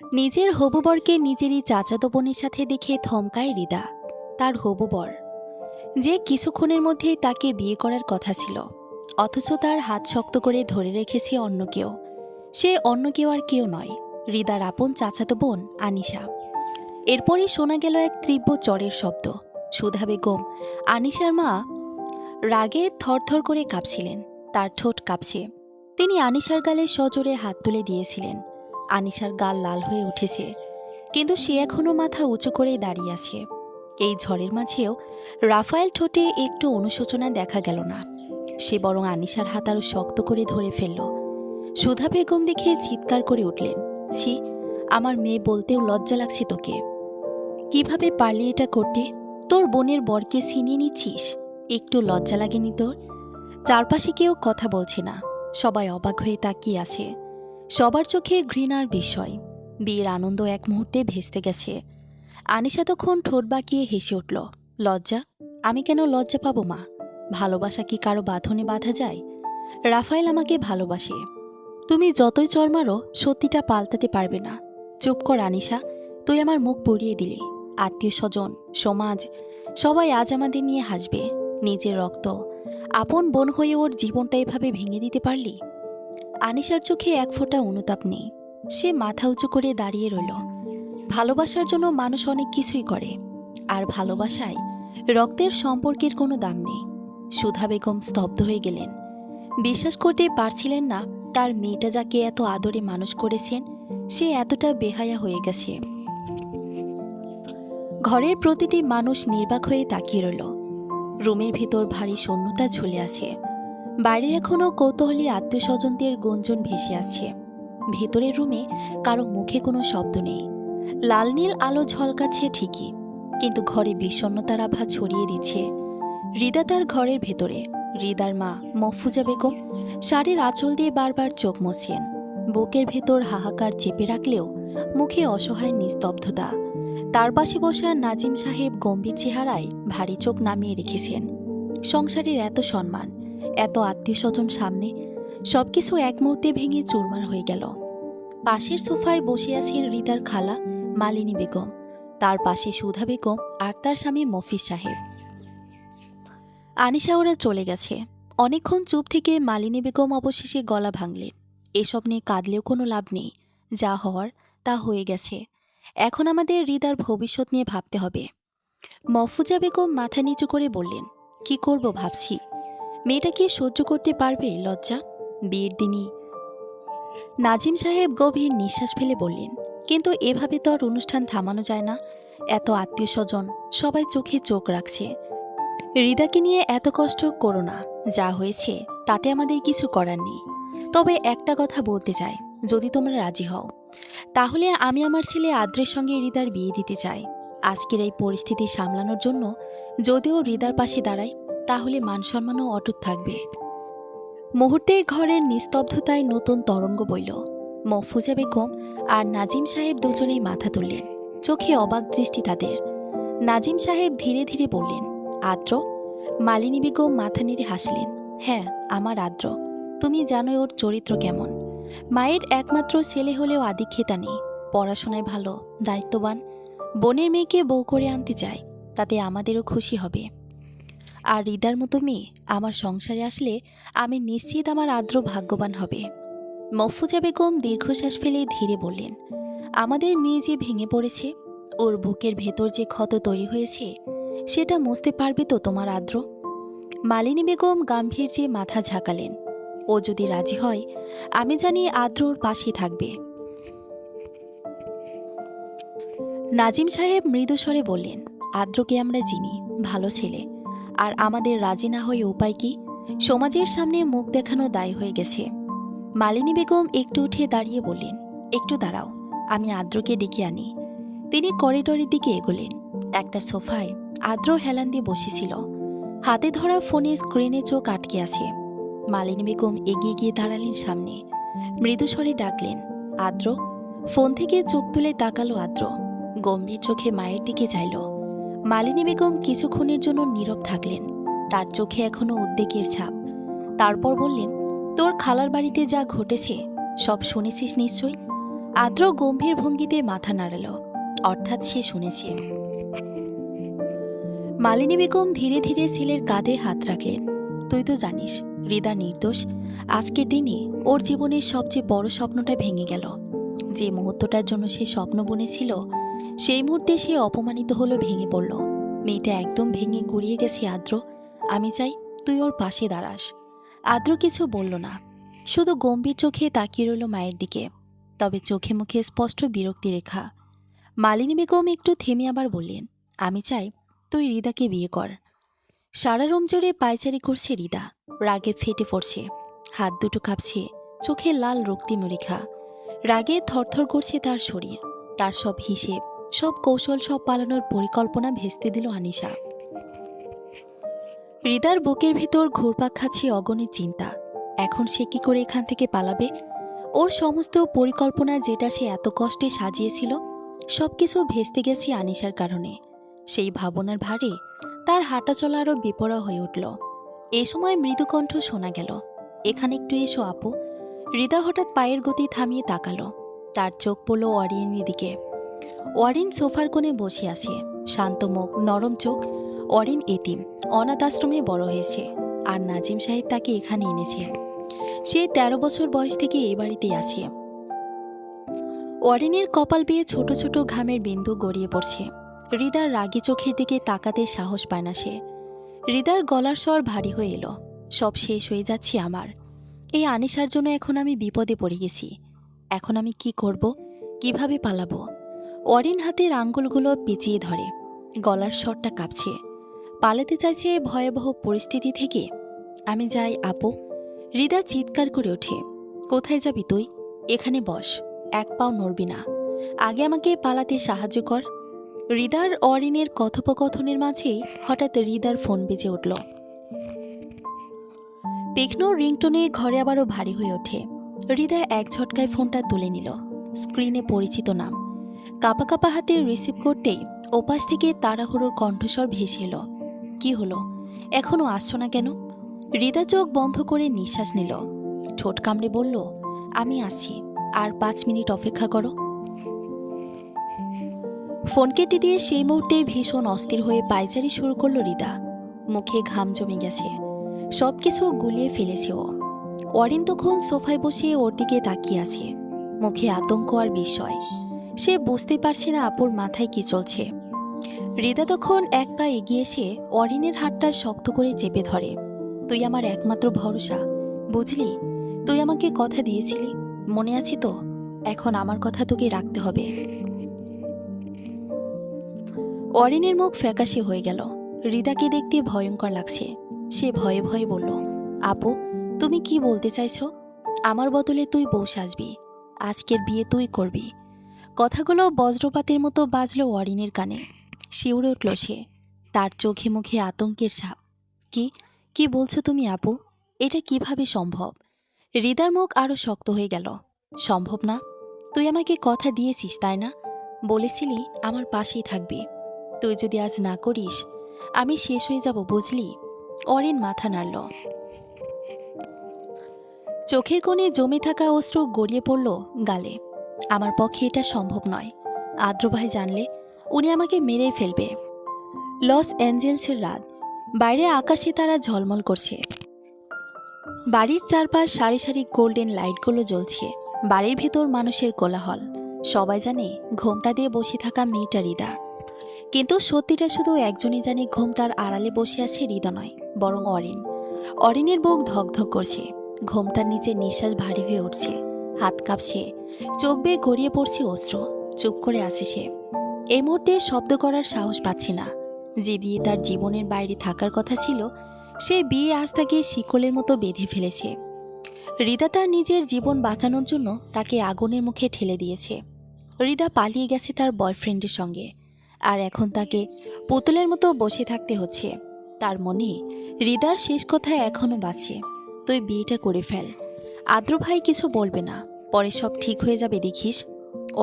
নিজের হবু বরকে নিজেরই চাচাতো বোনের সাথে দেখে থমকায় হৃদা। তার হবু বর, যে কিছুক্ষণের মধ্যেই তাকে বিয়ে করার কথা ছিল, অথচ তার হাত শক্ত করে ধরে রেখেছে অন্য কেউ। সে অন্য কেউ আর কেউ নয়, হৃদার আপন চাচাতো বোন আনিশা। এরপরই শোনা গেল এক তীব্র চরের শব্দ। সুধা বেগম, আনিশার মা, রাগে থরথর করে কাঁপছিলেন। তার ঠোঁট কাঁপছে। তিনি আনিশার গালে সজোরে হাত তুলে দিয়েছিলেন। আনিশার গাল লাল হয়ে উঠেছে, কিন্তু সে এখনো মাথা উঁচু করে দাঁড়িয়ে আছে। এই ঝড়ের মাঝেও রাফায়েল ঠোঁটে একটু অনুশোচনা দেখা গেল না। সে বরং আনিশার হাত আরো শক্ত করে ধরে ফেলল। সুধা বেগম দেখে চিৎকার করে উঠলেন, ছি, আমার মেয়ে বলতেও লজ্জা লাগছে তোকে। কিভাবে পারলি এটা করতে? তোর বোনের বরকে ছিনিয়ে নিচ্ছিস, একটু লজ্জা লাগেনি তোর? চারপাশে কেউ কথা বলছে না, সবাই অবাক হয়ে তাকিয়ে আছে। সবার চোখে ঘৃণার বিস্ময়। বিয়ের আনন্দ এক মুহূর্তে ভেস্তে গেছে। আনিশা তখন ঠোঁট বাঁকিয়ে হেসে উঠল। লজ্জা? আমি কেন লজ্জা পাবো মা? ভালোবাসা কি কারো বাঁধনে বাঁধা যায়? রাফায়েল আমাকে ভালোবাসে। তুমি যতই চর মারো, সত্যিটা পাল্টাতে পারবে না। চুপ কর আনিশা, তুই আমার মুখ পুড়িয়ে দিলি। আত্মীয় স্বজন, সমাজ, সবাই আজ আমাদের নিয়ে হাসবে। নিজের রক্ত, আপন বোন হয়ে ওর জীবনটা এভাবে ভেঙে দিতে পারলি? আনিশার চোখে এক ফোঁটা অনুতাপ নেই। সে মাথা উঁচু করে দাঁড়িয়ে রইল। ভালোবাসার জন্য মানুষ অনেক কিছুই করে, আর ভালোবাসায় রক্তের সম্পর্কের কোনো দাম নেই। সুধা বেগম স্তব্ধ হয়ে গেলেন। বিশ্বাস করতে পারছিলেন না তার মেয়েটা যাকে এত আদরে মানুষ করেছেন, সে এতটা বেহায়া হয়ে গেছে। ঘরের প্রতিটি মানুষ নির্বাক হয়ে তাকিয়ে রইল। রুমের ভেতর ভারী শূন্যতা ঝুলে আছে। বাইরের এখনও কৌতূহলী আত্মীয় স্বজনদের গুঞ্জন ভেসে আছে। ভেতরের রুমে কারো মুখে কোনো শব্দ নেই। লাল নীল আলো ঝলকাচ্ছে ঠিকই, কিন্তু ঘরে বিষণ্ণতার আভা ছড়িয়ে দিচ্ছে। হৃদা তার ঘরের ভেতরে। হৃদার মা মফফুজা বেগম শাড়ির আঁচল দিয়ে বারবার চোখ মুছছেন। বুকের ভেতর হাহাকার চেপে রাখলেও মুখে অসহায় নিস্তব্ধতা। তার পাশে বসা নাজিম সাহেব গম্ভীর চেহারায় ভারী চোখ নামিয়ে রেখেছেন। সংসারের এত সম্মান, এত আত্মীয় স্বজন সামনে, সবকিছু এক মুহূর্তে ভেঙে চুরমার হয়ে গেল। পাশের সোফায় বসে আছেন হৃদার খালা মালিনী বেগম, তার পাশে সুধা বেগম আর তার স্বামী মফিজ সাহেব। আনিশা ওরা চলে গেছে। অনেকক্ষণ চুপ থেকে মালিনী বেগম অবশেষে গলা ভাঙলেন। এসব নিয়ে কাঁদলেও কোনো লাভ নেই। যা হওয়ার তা হয়ে গেছে। এখন আমাদের হৃদার ভবিষ্যৎ নিয়ে ভাবতে হবে। মফফুজা বেগম মাথা নিচু করে বললেন, কি করব ভাবছি। মেয়েটা কি সহ্য করতে পারবে লজ্জা? বিয়ের দিনই। নাজিম সাহেব গভীর নিঃশ্বাস ফেলে বললেন, কিন্তু এভাবে তো আর অনুষ্ঠান থামানো যায় না। এত আত্মীয় স্বজন, সবাই চোখে চোখ রাখছে। হৃদাকে নিয়ে এত কষ্ট করো না। যা হয়েছে তাতে আমাদের কিছু করার নেই। তবে একটা কথা বলতে চাই, যদি তোমরা রাজি হও, তাহলে আমি আমার ছেলে আদ্রের সঙ্গে হৃদার বিয়ে দিতে চাই। আজকের এই পরিস্থিতি সামলানোর জন্য যদিও হৃদার পাশে দাঁড়াই, তাহলে মান সম্মানও অটুট থাকবে। মুহূর্তে ঘরের নিস্তব্ধতায় নতুন তরঙ্গ বইল। মফফুজা বেগম আর নাজিম সাহেব দুজনেই মাথা তুললেন। চোখে অবাক দৃষ্টি তাদের। নাজিম সাহেব ধীরে ধীরে বললেন, আদ্র? মালিনী বেগম মাথা নেড়ে হাসলেন, হ্যাঁ, আমার আদ্র। তুমি জানোই ওর চরিত্র কেমন। মায়ের একমাত্র ছেলে হলেও আদিক্ষেতা নেই, পড়াশোনায় ভালো, দায়িত্ববান। বোনের মেয়েকে বউ করে আনতে চায়, তাতে আমাদেরও খুশি হবে। আর হৃদার মতো মেয়ে আমার সংসারে আসলে আমি নিশ্চিত আমার আদ্র ভাগ্যবান হবে। মফফুজা বেগম দীর্ঘশ্বাস ফেলে ধীরে বললেন, আমাদের মেয়ে যে ভেঙে পড়েছে, ওর বুকের ভেতর যে ক্ষত তৈরি হয়েছে, সেটা মুছতে পারবে তো তোমার আদ্র? মালিনী বেগম গাম্ভীর্যে মাথা ঝাঁকালেন। ও যদি রাজি হয়, আমি জানি আদ্র ওর পাশে থাকবে। নাজিম সাহেব মৃদুস্বরে বললেন, আদ্রকে আমরা চিনি, ভালো ছেলে। আর আমাদের রাজি না হয়ে উপায় কি? সমাজের সামনে মুখ দেখানো দায় হয়ে গেছে। মালিনী বেগম একটু উঠে দাঁড়িয়ে বললেন, একটু দাঁড়াও, আমি আদ্রকে ডেকে আনি। তিনি করিডোরের দিকে এগোলেন। একটা সোফায় আদ্র হেলান দিয়ে বসেছিল। হাতে ধরা ফোনে স্ক্রিনে চোখ আটকে আছে। মালিনী বেগম এগিয়ে গিয়ে দাঁড়ালেন সামনে। মৃদুস্বরে ডাকলেন, আদ্র। ফোন থেকে চোখ তুলে তাকালো আদ্র। গম্ভীর চোখে মায়ের দিকে চাইল। মালিনী বেগম কিছুক্ষণের জন্য নীরব থাকলেন। তার চোখে এখনো উদ্বেগের ছাপ। তারপর বললেন, তোর খালার বাড়িতে যা ঘটেছে সব শুনেছিস নিশ্চয়? আদ্র গম্ভীর ভঙ্গিতে মাথা নাড়াল, অর্থাৎ সে শুনেছে। মালিনী বেগম ধীরে ধীরে ছেলের কাঁধে হাত রাখলেন। তুই তো জানিস হৃদা নির্দোষ। আজকের দিনে ওর জীবনের সবচেয়ে বড় স্বপ্নটা ভেঙে গেল। যে মুহূর্তটার জন্য সে স্বপ্ন বুনেছিল, সেই মুহূর্তে সে অপমানিত হলো, ভেঙে পড়ল। মেয়েটা একদম ভেঙে গুড়িয়ে গেছে আদ্র। আমি চাই তুই ওর পাশে দাঁড়াস। আদ্র কিছু বলল না, শুধু গম্ভীর চোখে তাকিয়ে রইল মায়ের দিকে, তবে চোখে মুখে স্পষ্ট বিরক্তি রেখা। মালিনী বেগম একটু থেমে আবার বললেন, আমি চাই তুই হৃদাকে বিয়ে কর। সারা রুম জুড়ে পায়চারি করছে হৃদা, রাগে ফেটে পড়ছে, হাত দুটো কাঁপছে, চোখে লাল রক্তিম রেখা। রাগে থরথর করছে তার শরীর। তার সব হিসেব, সব কৌশল, সব পালানোর পরিকল্পনা ভেস্তে দিল আনিশা। হৃদার বুকের ভিতর ঘুরপাক খাচ্ছে অগণিত চিন্তা। এখন সে কি করে এখান থেকে পালাবে? ওর সমস্ত পরিকল্পনা, যেটা সে এত কষ্টে সাজিয়েছিল, সবকিছু ভেস্তে গেছে আনিশার কারণে। সেই ভাবনার ভারে তার হাঁটা চলা আরও বেপরোয়া হয়ে উঠল। এ সময় মৃদুকণ্ঠ শোনা গেল, এখানে একটু এসো আপু। হৃদা হঠাৎ পায়ের গতি থামিয়ে তাকালো। তার চোখ পড়ল ওয়ারিনের দিকে। ওয়ারিন সোফার কোণে বসে আছে, শান্ত মুখ, নরম চোখ। ওয়ারিন এতিম, অনাথ আশ্রমে বড় হয়েছে, আর নাজিম সাহেব তাকে এখানে এনেছে। সে 13 বছর বয়স থেকে এই বাড়িতেই আছে। ওয়ারিনের কপাল বেয়ে ছোট ছোট ঘামের বিন্দু গড়িয়ে পড়ছে। হৃদার রাগী চোখের দিকে তাকাতে সাহস পায় না সে। হৃদার গলার স্বর ভারী হয়ে এলো, সব শেষ হয়ে যাচ্ছে আমার। এই আনিশার জন্য এখন আমি বিপদে পড়ে গেছি। এখন আমি কি করব, কিভাবে পালাবো? ওয়ারিন হাতের আঙ্গুলগুলো পেঁচিয়ে ধরে, গলার স্বরটা কাঁপছে। পালাতে চাইছে ভয়াবহ পরিস্থিতি থেকে। আমি যাই আপু। হৃদা চিৎকার করে ওঠে, কোথায় যাবি তুই? এখানে বস, এক পাও নড়বি না। আগে আমাকে পালাতে সাহায্য কর। হৃদার ওয়ারিনের কথোপকথনের মাঝেই হঠাৎ হৃদার ফোন বেজে উঠল। তীক্ষ্ণ রিংটোনে ঘরে আবারও ভারী হয়ে ওঠে। হৃদা এক ঝটকায় ফোনটা তুলে নিল। স্ক্রিনে পরিচিত নাম। কাঁপা কাঁপা হাতে রিসিভ করতেই ওপাশ থেকে তাড়াহুড়োর কণ্ঠস্বর ভেসে এলো, কি হলো, এখনো আসছো না কেন? হৃদা চোখ বন্ধ করে নিঃশ্বাস নিল, ঠোঁট কামড়ে বলল, আমি আসছি, আর 5 মিনিট অপেক্ষা করো। ফোন কেটে দিয়ে সেই মুহূর্তে ভীষণ অস্থির হয়ে পায়চারি শুরু করলো হৃদা। মুখে ঘাম জমে গেছে, সবকিছু গুলিয়ে ফেলেছে ও। ওয়ারিন তখন সোফায় বসে ওর দিকে তাকিয়ে আছে, মুখে আতঙ্ক আর বিস্ময়। সে বুঝতে পারছে না আপুর মাথায় কি চলছে। হৃদা তখন এক পা এগিয়ে এসে ওয়ারিনের হাতটা শক্ত করে চেপে ধরে। তুই আমার একমাত্র ভরসা, বুঝলি? তুই আমাকে কথা দিয়েছিলি, মনে আছে তো? এখন আমার কথা তোকে রাখতে হবে। ওয়ারিনের মুখ ফ্যাকাশে হয়ে গেল। হৃদাকে দেখতে ভয়ঙ্কর লাগছে। সে ভয়ে ভয়ে বলল, আপু, তুমি কি বলতে চাইছো? আমার বদলে তুই বউ সাজবি, আজকের বিয়ে তুই করবি। কথাগুলো বজ্রপাতের মতো বাজল ওয়ারিনের কানে। শিউরে উঠল সে, তার চোখে মুখে আতঙ্কের ছাপ। কি কি বলছো তুমি আপু? এটা কিভাবে সম্ভব? হৃদার মুখ আরো শক্ত হয়ে গেল। সম্ভব না? তুই আমাকে কথা দিয়েছিস তাই না? বলেছিলি আমার পাশেই থাকবি। তুই যদি আজ না করিস, আমি শেষ হয়ে যাব, বুঝলি? অরিন মাথা নাড়ল। চোখের কোণে জমে থাকা অশ্রু গড়িয়ে পড়ল গালে। আমার পক্ষে এটা সম্ভব নয়। আদ্র ভাই জানলে উনি আমাকে মেরে ফেলবে। লস অ্যাঞ্জেলসের রাত, বাইরে আকাশে তারা ঝলমল করছে। বাড়ির চারপাশ সারি সারি গোল্ডেন লাইটগুলো জ্বলছে। বাড়ির ভেতর মানুষের কোলাহল। সবাই জানে ঘোমটা দিয়ে বসে থাকা মেয়েটা হৃদা, কিন্তু সত্যিটা শুধু একজনই জানে, ঘোমটার আড়ালে বসে আছে হৃদা নয়, বরং অরিন। অরিনের বুক ধকধক করছে, ঘোমটার নিচে নিঃশ্বাস ভারী হয়ে উঠছে, হাত কাঁপছে, চোখ বেয়ে গড়িয়ে পড়ছে অশ্রু। চুপ করে আছে সে। এই মুহূর্তে শব্দ করার সাহস পাচ্ছে না। যে বিয়ে তার জীবনের বাইরে থাকার কথা ছিল, সে বিয়ে আজ তাকে শিকলের মতো বেঁধে ফেলেছে। হৃদা তার নিজের জীবন বাঁচানোর জন্য তাকে আগুনের মুখে ঠেলে দিয়েছে। হৃদা পালিয়ে গেছে তার বয়ফ্রেন্ডের সঙ্গে, আর এখন তাকে পুতুলের মতো বসে থাকতে হচ্ছে। তার মনে হৃদার শেষ কথা এখনো বাঁচে, তুই বিয়েটা করে ফেল। আদ্র ভাই কিছু বলবে না, পরে সব ঠিক হয়ে যাবে, দেখিস।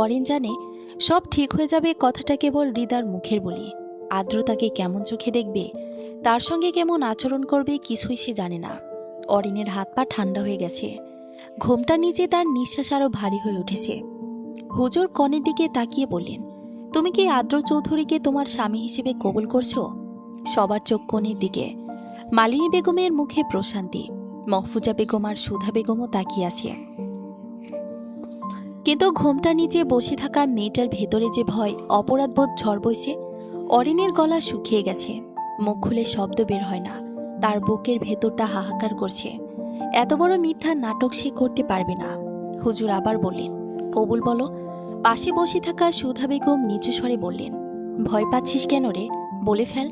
অরিন জানে সব ঠিক হয়ে যাবে, কথাটা কেবল হৃদার মুখের বলি। আদ্র তাকে কেমন চোখে দেখবে, তার সঙ্গে কেমন আচরণ করবে, কিছুই সে জানে না। অরিনের হাত পা ঠান্ডা হয়ে গেছে, ঘোমটার নিচে তার নিঃশ্বাস আরও ভারী হয়ে উঠেছে। হুজুর কনের দিকে তাকিয়ে বললেন, তুমি কি আদ্র চৌধুরীকে তোমার স্বামী হিসেবে কবুল করছো? সবার চোখ কনের দিকে। মালিনী বেগমের মুখে প্রশান্তি, মহফুজা বেগম আর সুধা বেগমও তাকিয়ে আছে। কিন্তু ঘোমটার নিচে বসে থাকা মেয়েটার ভেতরে যে ভয়, অপরাধবোধ ঝড় বইছে। অরিনের গলা শুকিয়ে গেছে, মুখ খুলে শব্দ বের হয় না। তার বুকের ভেতরটা হাহাকার করছে। এত বড় মিথ্যার নাটক সে করতে পারবে না। হুজুর আবার বললেন, কবুল বলো। পাশে বসে থাকা সুধা বেগম নিচু স্বরে বললেন, ভয় পাচ্ছিস কেন রে, বলে ফেল।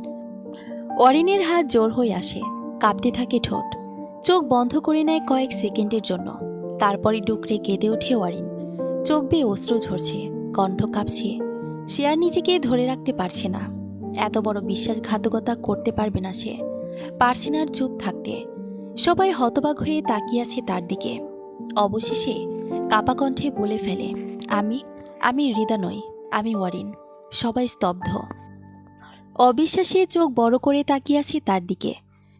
অরিনের হাত জোর হয়ে আসে, কাঁপতে থাকে ঠোঁট। চোখ বন্ধ করে নেয় কয়েক সেকেন্ডের জন্য। তারপরে ডুকরে কেঁদে ওঠে অরিন। চোখ বেয়ে অশ্রু ঝরছে, কণ্ঠ কাঁপছে। সে আর নিজেকে ধরে রাখতে পারছে না। এত বড় বিশ্বাসঘাতকতা করতে পারবে না সে, পারছে না আর চুপ থাকতে। সবাই হতবাক হয়ে তাকিয়ে আছে তার দিকে। অবশেষে কাপা কণ্ঠে বলে ফেলে, আমি আমি হৃদা নই, আমি অরিন। সবাই স্তব্ধ, অবিশ্বাসে চোখ বড় করে তাকিয়ে আছে তার দিকে।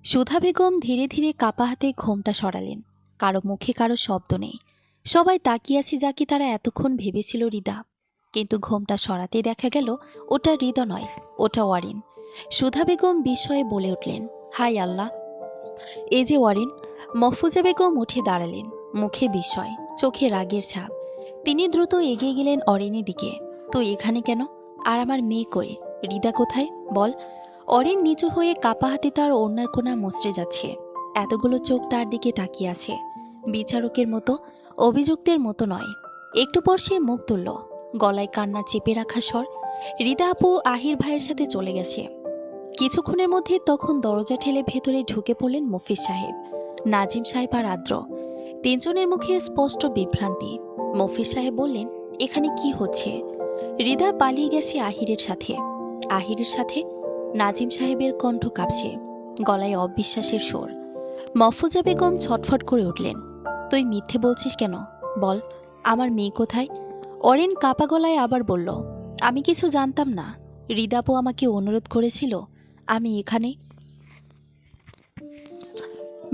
সুধা বেগম ধীরে ধীরে কাপা হাতে ঘোমটা সরালেন। কারো মুখে কারো শব্দ নেই। সবাই তাকিয়ে আছে যাকে তারা এতক্ষণ ভেবেছিল হৃদা। কিন্তু ঘোমটা সরাতেই দেখা গেল ওটা হৃদা নয়, ওটা ওয়ারিন। সুধা বেগম বিস্ময়ে বলে উঠলেন, হাই আল্লাহ, এই যে ওয়ারিন। মহফুজা বেগম উঠে দাঁড়ালেন, মুখে বিস্ময়, চোখে রাগের ছাপ। তিনি দ্রুত এগিয়ে গেলেন অরিনের দিকে। তুই এখানে কেন? আর আমার মেয়ে কই? হৃদা কোথায় বল। অরিন নিচু হয়ে কাপা হাতে তার ওড়নার কোণা মুচড়ে যাচ্ছে। এতগুলো চোখ তার দিকে তাকিয়ে আছে, বিচারকের মতো, অভিযুক্তের মতো নয়। একটু পর সে মুখ তুলল, গলায় কান্না চেপে রাখা স্বর। হৃদা আপু আহির ভাইয়ের সাথে চলে গেছে। কিছুক্ষণের মধ্যে তখন দরজা ঠেলে ভেতরে ঢুকে পড়লেন মফিজ সাহেব, নাজিম সাহেব আর আদ্র। তিনজনের মুখে স্পষ্ট বিভ্রান্তি। মফিজ সাহেব বললেন, এখানে কি হচ্ছে? হৃদা পালিয়ে গেছে আহিরের সাথে। আহিরের সাথে? নাজিম সাহেবের কণ্ঠ কাঁপছে, গলায় অবিশ্বাসের সুর। মফুজা বেগম ছটফট করে উঠলেন, তুই মিথ্যে বলছিস কেন? বল, আমার মেয়ে কোথায়? অরিন কাপা গলায় আবার বলল, আমি কিছু জানতাম না। হৃদাপু আমাকে অনুরোধ করেছিল, আমি এখানে।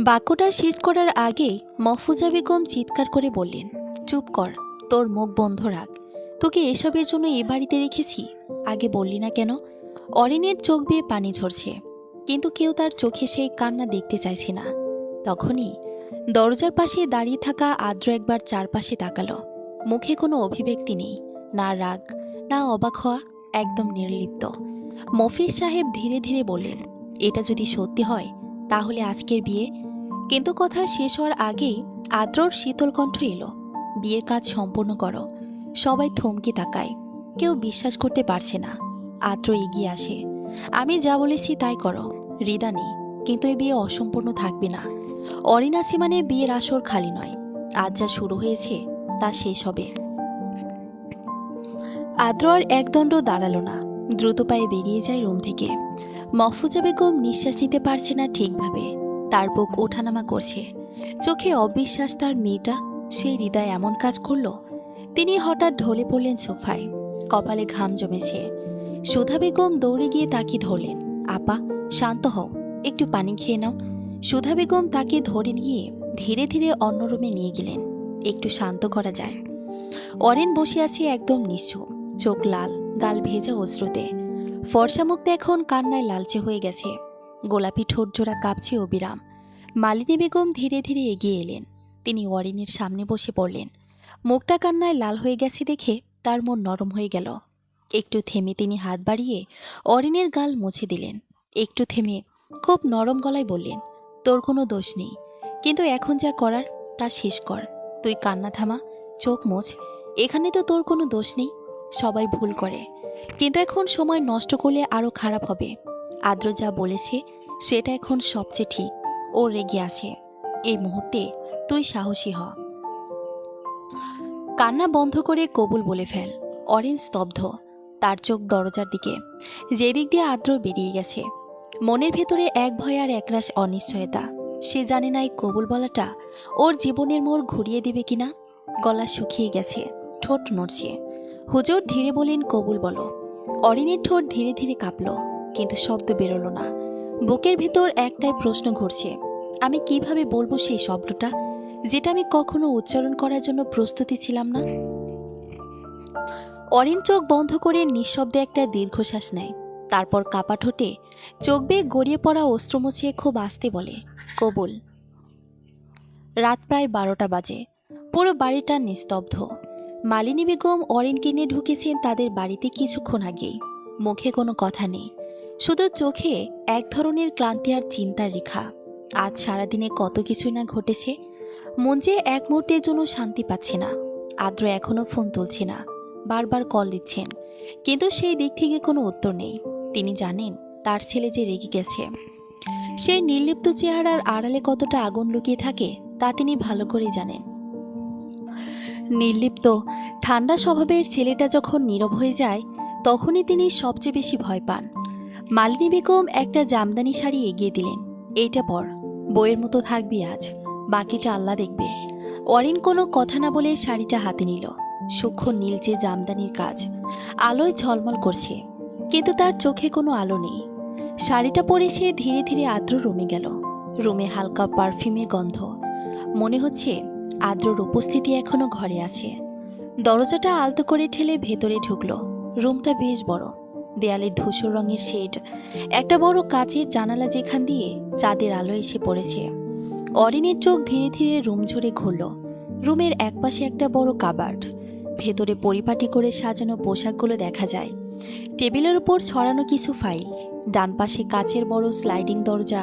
বাক্যটা শেষ করার আগেই মহফুজা বেগম চিৎকার করে বললেন, চুপ কর, তোর মুখ বন্ধ রাখ। তোকে এসবের জন্য এ বাড়িতে রেখেছি, আগে বললি না কেন? অরিনের চোখ বেয়ে পানি ঝরছে, কিন্তু কেউ তার চোখে সেই কান্না দেখতে চাইছে না। তখনই দরজার পাশে দাঁড়িয়ে থাকা আদ্র একবার চারপাশে তাকালো। মুখে কোনো অভিব্যক্তি নেই, না রাগ, না অবাক হওয়া, একদম নির্লিপ্ত। মফিজ সাহেব ধীরে ধীরে বললেন, এটা যদি সত্যি হয় তাহলে আজকের বিয়ে। কিন্তু কথা শেষ হওয়ার আগেই আদ্রর শীতল কণ্ঠ এলো, বিয়ের কাজ সম্পূর্ণ করো। সবাই থমকে তাকায়, কেউ বিশ্বাস করতে পারছে না। আদ্র এগিয়ে আসে, আমি যা বলেছি তাই করো। হৃদা নেই, কিন্তু এই বিয়ে অসম্পূর্ণ থাকবে না। অরিনাসি মানে বিয়ের আসর খালি নয়, আজ যা শুরু হয়েছে তা শেষ হবে। আদ্র আর একদণ্ড দাঁড়ালো না, দ্রুত পায়ে বেরিয়ে যায় রুম থেকে। মহফুজা বেগম নিঃশ্বাস নিতে পারছে না ঠিকভাবে, তার বুক ওঠানামা করছে। চোখে অবিশ্বাস, তার মেয়েটা, সেই হৃদয় এমন কাজ করলো। তিনি হঠাৎ ঢলে পড়লেন সোফায়, কপালে ঘাম জমেছে। সুধা বেগম দৌড়ে গিয়ে তাকে ধরলেন, আপা শান্ত হও, একটু পানি খেয়ে নাও। সুধা বেগম তাকে ধরে নিয়ে ধীরে ধীরে অন্য রুমে নিয়ে গেলেন, একটু শান্ত করা যায়। অরেন বসে আছে একদম নিশ্চুপ, চোখ লাল, গাল ভেজা অশ্রুতে। ফর্সা মুখটা এখন কান্নায় লালচে হয়ে গেছে, গোলাপি ঠোঁট জোড়া কাঁপছে অবিরাম। মালিনী বেগম ধীরে ধীরে এগিয়ে এলেন। তিনি অরিনের সামনে বসে পড়লেন। মুখটা কান্নায় লাল হয়ে গেছে দেখে তার মন নরম হয়ে গেল। একটু থেমে তিনি হাত বাড়িয়ে অরিনের গাল মুছে দিলেন। একটু থেমে খুব নরম গলায় বললেন, তোর কোনো দোষ নেই, কিন্তু এখন যা করার তা শেষ কর। তুই কান্না থামা, চোখ মোছ। এখানে তো তোর কোনো দোষ নেই, সবাই ভুল করে, কিন্তু এখন সময় নষ্ট করলে আরও খারাপ হবে। আদ্র যা বলেছে সেটা এখন সবচেয়ে ঠিক। ও রেগে আছে, এই মুহূর্তে তুই সাহসী হ। কান্না বন্ধ করে কবুল বলে ফেল। অরিন স্তব্ধ, তার চোখ দরজার দিকে, যেদিক দিয়ে আদ্র বেরিয়ে গেছে। মনের ভেতরে এক ভয় আর একরাশ অনিশ্চয়তা। সে জানে না এই কবুল বলাটা ওর জীবনের মোড় ঘুরিয়ে দেবে কিনা। গলা শুকিয়ে গেছে, ঠোঁট নড়ছে। হুজুর ধীরে বলেন, কবুল বলো। অরিনের ঠোঁট ধীরে ধীরে কাঁপল, কিন্তু শব্দ বেরোলো না। বুকের ভেতর একটাই প্রশ্ন ঘুরছে, আমি কিভাবে বলবো সেই শব্দটা যেটা আমি কখনো উচ্চারণ করার জন্য প্রস্তুতি ছিলাম না। অরিন চোখ বন্ধ করে নিঃশব্দে একটা দীর্ঘশ্বাস নেয়। তারপর কাপা ঠোঁটে চোখ বেয়ে গড়িয়ে পড়া অস্ত্র মুছিয়ে খুব আস্তে বলে, কবুল। রাত প্রায় 12টা বাজে। পুরো বাড়িটা নিস্তব্ধ। মালিনী বেগম অরিনকে নিয়ে ঢুকেছেন তাদের বাড়িতে কিছুক্ষণ আগেই। মুখে কোনো কথা নেই, শুধু চোখে এক ধরনের ক্লান্তি আর চিন্তার রেখা। আজ সারাদিনে কত কিছুই না ঘটেছে। মন যে এক মুহূর্তের জন্য শান্তি পাচ্ছে না। আদ্র এখনও ফোন তুলছে না, বারবার কল দিচ্ছেন, কিন্তু সেই দিক থেকে কোনো উত্তর নেই। তিনি জানেন তার ছেলে যে রেগে গেছে। সেই নির্লিপ্ত চেহারার আড়ালে কতটা আগুন লুকিয়ে থাকে তা তিনি ভালো করেই জানেন। নির্লিপ্ত ঠান্ডা স্বভাবের ছেলেটা যখন নীরব হয়ে যায়, তখনই তিনি সবচেয়ে বেশি ভয় পান। মালিনী বেগম একটা জামদানি শাড়ি এগিয়ে দিলেন। এইটা পর, বইয়ের মতো থাকবি আজ, বাকিটা আল্লাহ দেখবে। অরিন কোনো কথা না বলে শাড়িটা হাতে নিল। সূক্ষ্ম নীলচে জামদানির কাজ, আলোয় ঝলমল করছে, কিন্তু তার চোখে কোনো আলো নেই। শাড়িটা পরে সে ধীরে ধীরে আদ্র রুমে গেল। রুমে হালকা পারফিউমের গন্ধ। মনে হচ্ছে আদ্রর উপস্থিতি এখনো ঘরে আছে। দরজাটা আলতো করে ঠেলে ভেতরে ঢুকলো। রুমটা বেশ বড়। দেয়ালের ধূসর রঙের শেড, একটা বড় কাচের জানালা যেখান দিয়ে চাঁদের আলো এসে পড়েছে। অরিনের চোখ ধীরে ধীরে রুম ঝরে ঘুরল। রুমের একপাশে একটা বড় কাবার্ড, ভেতরে পরিপাটি করে সাজানো পোশাকগুলো দেখা যায়। টেবিলের উপর ছড়ানো কিছু ফাইল। ডান পাশে কাচের বড় স্লাইডিং দরজা,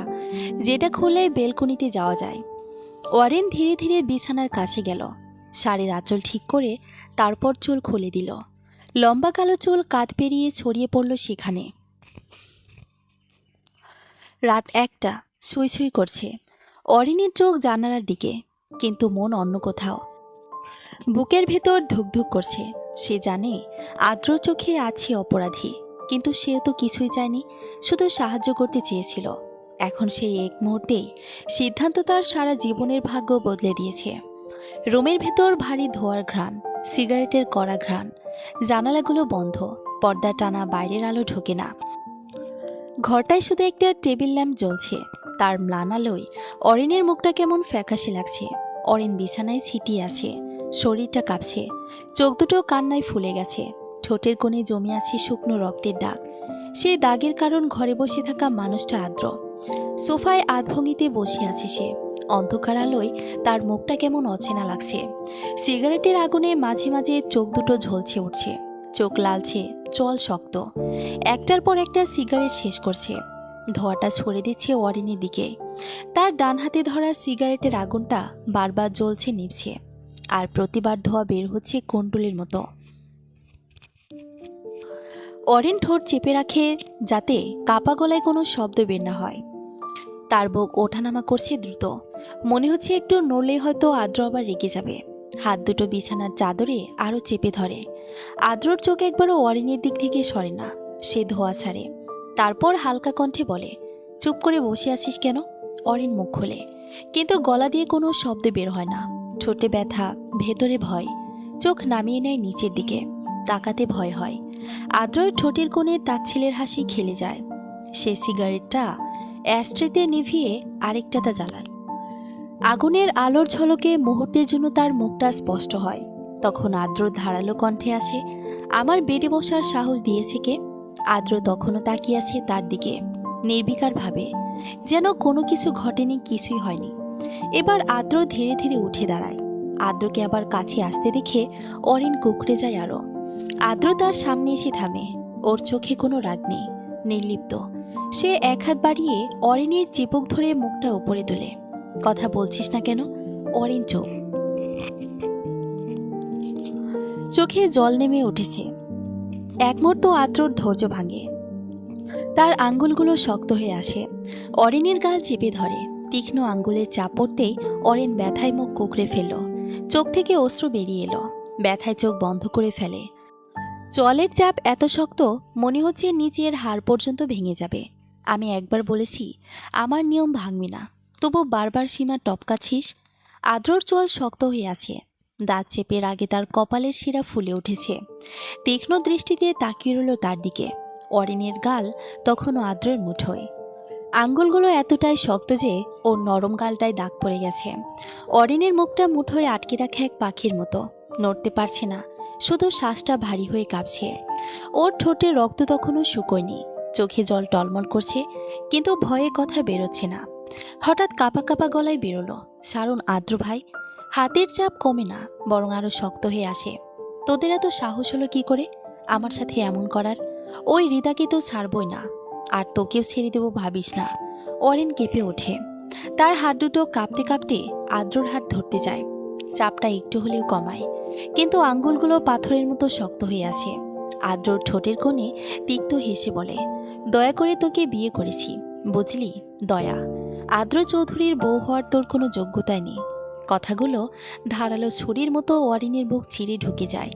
যেটা খুলে বেলকনিতে যাওয়া যায়। অরিন ধীরে ধীরে বিছানার কাছে গেল। শাড়ির আঁচল ঠিক করে তারপর চুল খুলে দিল। লম্বা কালো চুল কাঁধ পেরিয়ে ছড়িয়ে পড়ল সেখানে। রাত 1টা, ছুঁই ছুঁই করছে। অরিনের চোখ জানালার দিকে, কিন্তু মন অন্য কোথাও। বুকের ভেতর ধুকধুক করছে। সে জানে আদ্র চোখে আছে অপরাধী, কিন্তু সেও তো কিছুই চায়নি, শুধু সাহায্য করতে চেয়েছিল। এখন সেই এক মুহূর্তেই সিদ্ধান্ত তার সারা জীবনের ভাগ্য বদলে দিয়েছে। রুমের ভেতর ভারী ধোঁয়ার ঘ্রাণ, সিগারেটের কড়া ঘ্রাণ। জানালাগুলো বন্ধ, পর্দা টানা, বাইরের আলো ঢোকে না। ঘরটায় শুধু একটা টেবিল ল্যাম্প জ্বলছে। তার ম্লান আলোয় অরিনের মুখটা কেমন ফ্যাকাশে লাগছে। অরিন বিছানায় ছিটিয়ে আছে, শরীরটা কাঁপছে, চোখ দুটো কান্নায় ফুলে গেছে। ঠোঁটের কোণে জমে আছে শুকনো রক্তের দাগ। সেই দাগের কারণ ঘরে বসে থাকা মানুষটা আদ্র। সোফায় আধভঙ্গিতে বসে আছে সে। অন্ধকার আলোয় তার মুখটা কেমন অচেনা লাগছে। সিগারেটের আগুনে মাঝে মাঝে চোখ দুটো ঝলছে উঠছে, চোখ লালছে, চল শক্ত। একটার পর একটা সিগারেট শেষ করছে। ধোঁয়াটা ছড়ে দিচ্ছে অরিনের দিকে। তার ডান হাতে ধরা সিগারেটের আগুনটা বারবার জ্বলছে, নিভছে, আর প্রতিবার ধোঁয়া বের হচ্ছে কুণ্ডুলির মতো। অরিন ঠোঁট চেপে রাখে যাতে কাপা গলায় কোনো শব্দ বের না হয়। তার বুক ওঠানামা করছে দ্রুত। মনে হচ্ছে একটু নড়লেই হয়তো আদ্র আবার রেগে যাবে। হাত দুটো বিছানার চাদরে আরও চেপে ধরে। আদ্রর চোখ একবারও অরিনের দিক থেকে সরে না। সে ধোয়া ছাড়ে। তারপর হালকা কণ্ঠে বলে, চুপ করে বসে আছিস কেন? অরিন মুখ খোলে, কিন্তু গলা দিয়ে কোনো শব্দ বের হয় না। ঠোঁটে ব্যথা, ভেতরে ভয়। চোখ নামিয়ে নেয় নিচের দিকে, তাকাতে ভয় হয়। আদ্রর ঠোঁটের কোণে তাচ্ছিলের হাসি খেলে যায়। সে সিগারেটটা অ্যাস্ট্রেতে নিভিয়ে আরেকটাতে জ্বালায়। আগুনের আলোর ঝলকে মুহূর্তের জন্য তার মুখটা স্পষ্ট হয়। তখন আদ্র ধারালো কণ্ঠে আসে, আমার বেডে বসার সাহস দিয়েছে কে? আদ্র তখনও তাকিয়ে আছে তার দিকে, নির্বিকার ভাবে, যেন কোনো কিছু ঘটেনি, কিছুই হয়নি। এবার আদ্র ধীরে ধীরে উঠে দাঁড়ায়। আদ্রকে আবার কাছে আসতে দেখে অরিন কুঁকড়ে যায় আরো। আদ্র তার সামনে এসে থামে। ওর চোখে কোনো রাগ নেই, নির্লিপ্ত। সে এক হাত বাড়িয়ে অরিনের চিবুক ধরে মুখটা উপরে তোলে। কথা বলছিস না কেন? অরিন চোখ, চোখে জল নেমে উঠেছে। এক মুহূর্ত আদ্রর ধৈর্য ভাঙে। তার আঙ্গুলগুলো শক্ত হয়ে আসে। অরিনের গাল চেপে ধরে। তীক্ষ্ণ আঙ্গুলের চাপ পড়তেই অরিন ব্যথায় মুখ কুঁকড়ে ফেলল। চোখ থেকে অশ্রু বেরিয়ে এলো। ব্যথায় চোখ বন্ধ করে ফেলে। জলের চাপ এত শক্ত, মনে হচ্ছে নিচের হাড় পর্যন্ত ভেঙে যাবে। আমি একবার বলেছি আমার নিয়ম ভাঙবি না, তবু বারবার সীমা টপকাছিস। আদ্রর চোয়াল শক্ত হয়ে আছে। দাঁত চেপে রাগে তার কপালের শিরা ফুলে উঠেছে। তীক্ষ্ণ দৃষ্টিতে তাকিয়ে রইল তার দিকে। অরিনের গাল তখনও আদ্রের মুঠোয়। আঙ্গুলগুলো এতটাই শক্ত যে ওর নরম গালটায় দাগ পড়ে গেছে। অরিনের মুখটা মুঠোয় আটকে রাখা এক পাখির মতো, নড়তে পারছে না, শুধু শ্বাসটা ভারী হয়ে কাঁপছে। ওর ঠোঁটে রক্ত তখনও শুকোয়নি, চোখে জল টলমল করছে, কিন্তু ভয়ে কথা বেরোচ্ছে না। হঠাৎ কাঁপা কাঁপা গলায় বেরোলো, সারুন আদ্র ভাই। হাতের চাপ কমে না, বরং আরো শক্ত হয়ে আসে। তোদের এত সাহস হলো কি করে আমার সাথে এমন করার? ওই হৃদাকে তো ছাড়বই না, আর তোকেও ছেড়ে দেবো ভাবিস না। অরেন কেঁপে ওঠে, তার হাত দুটো কাঁপতে কাঁপতে আদ্রর হাত ধরতে যায়। চাপটা একটু হলেও কমায়, কিন্তু আঙ্গুলগুলো পাথরের মতো শক্ত হয়ে আছে। আদ্রর ঠোঁটের কোণে তিক্ত হেসে বলে, দয়া করে তোকে বিয়ে করেছি, বুঝলি? দয়া। আদ্র চৌধুরীর বউ হওয়ার তোর কোনো যোগ্যতাই নেই। কথাগুলো ধারালো ছুরির মতো অরিনের বুক চিরে ঢুকে যায়।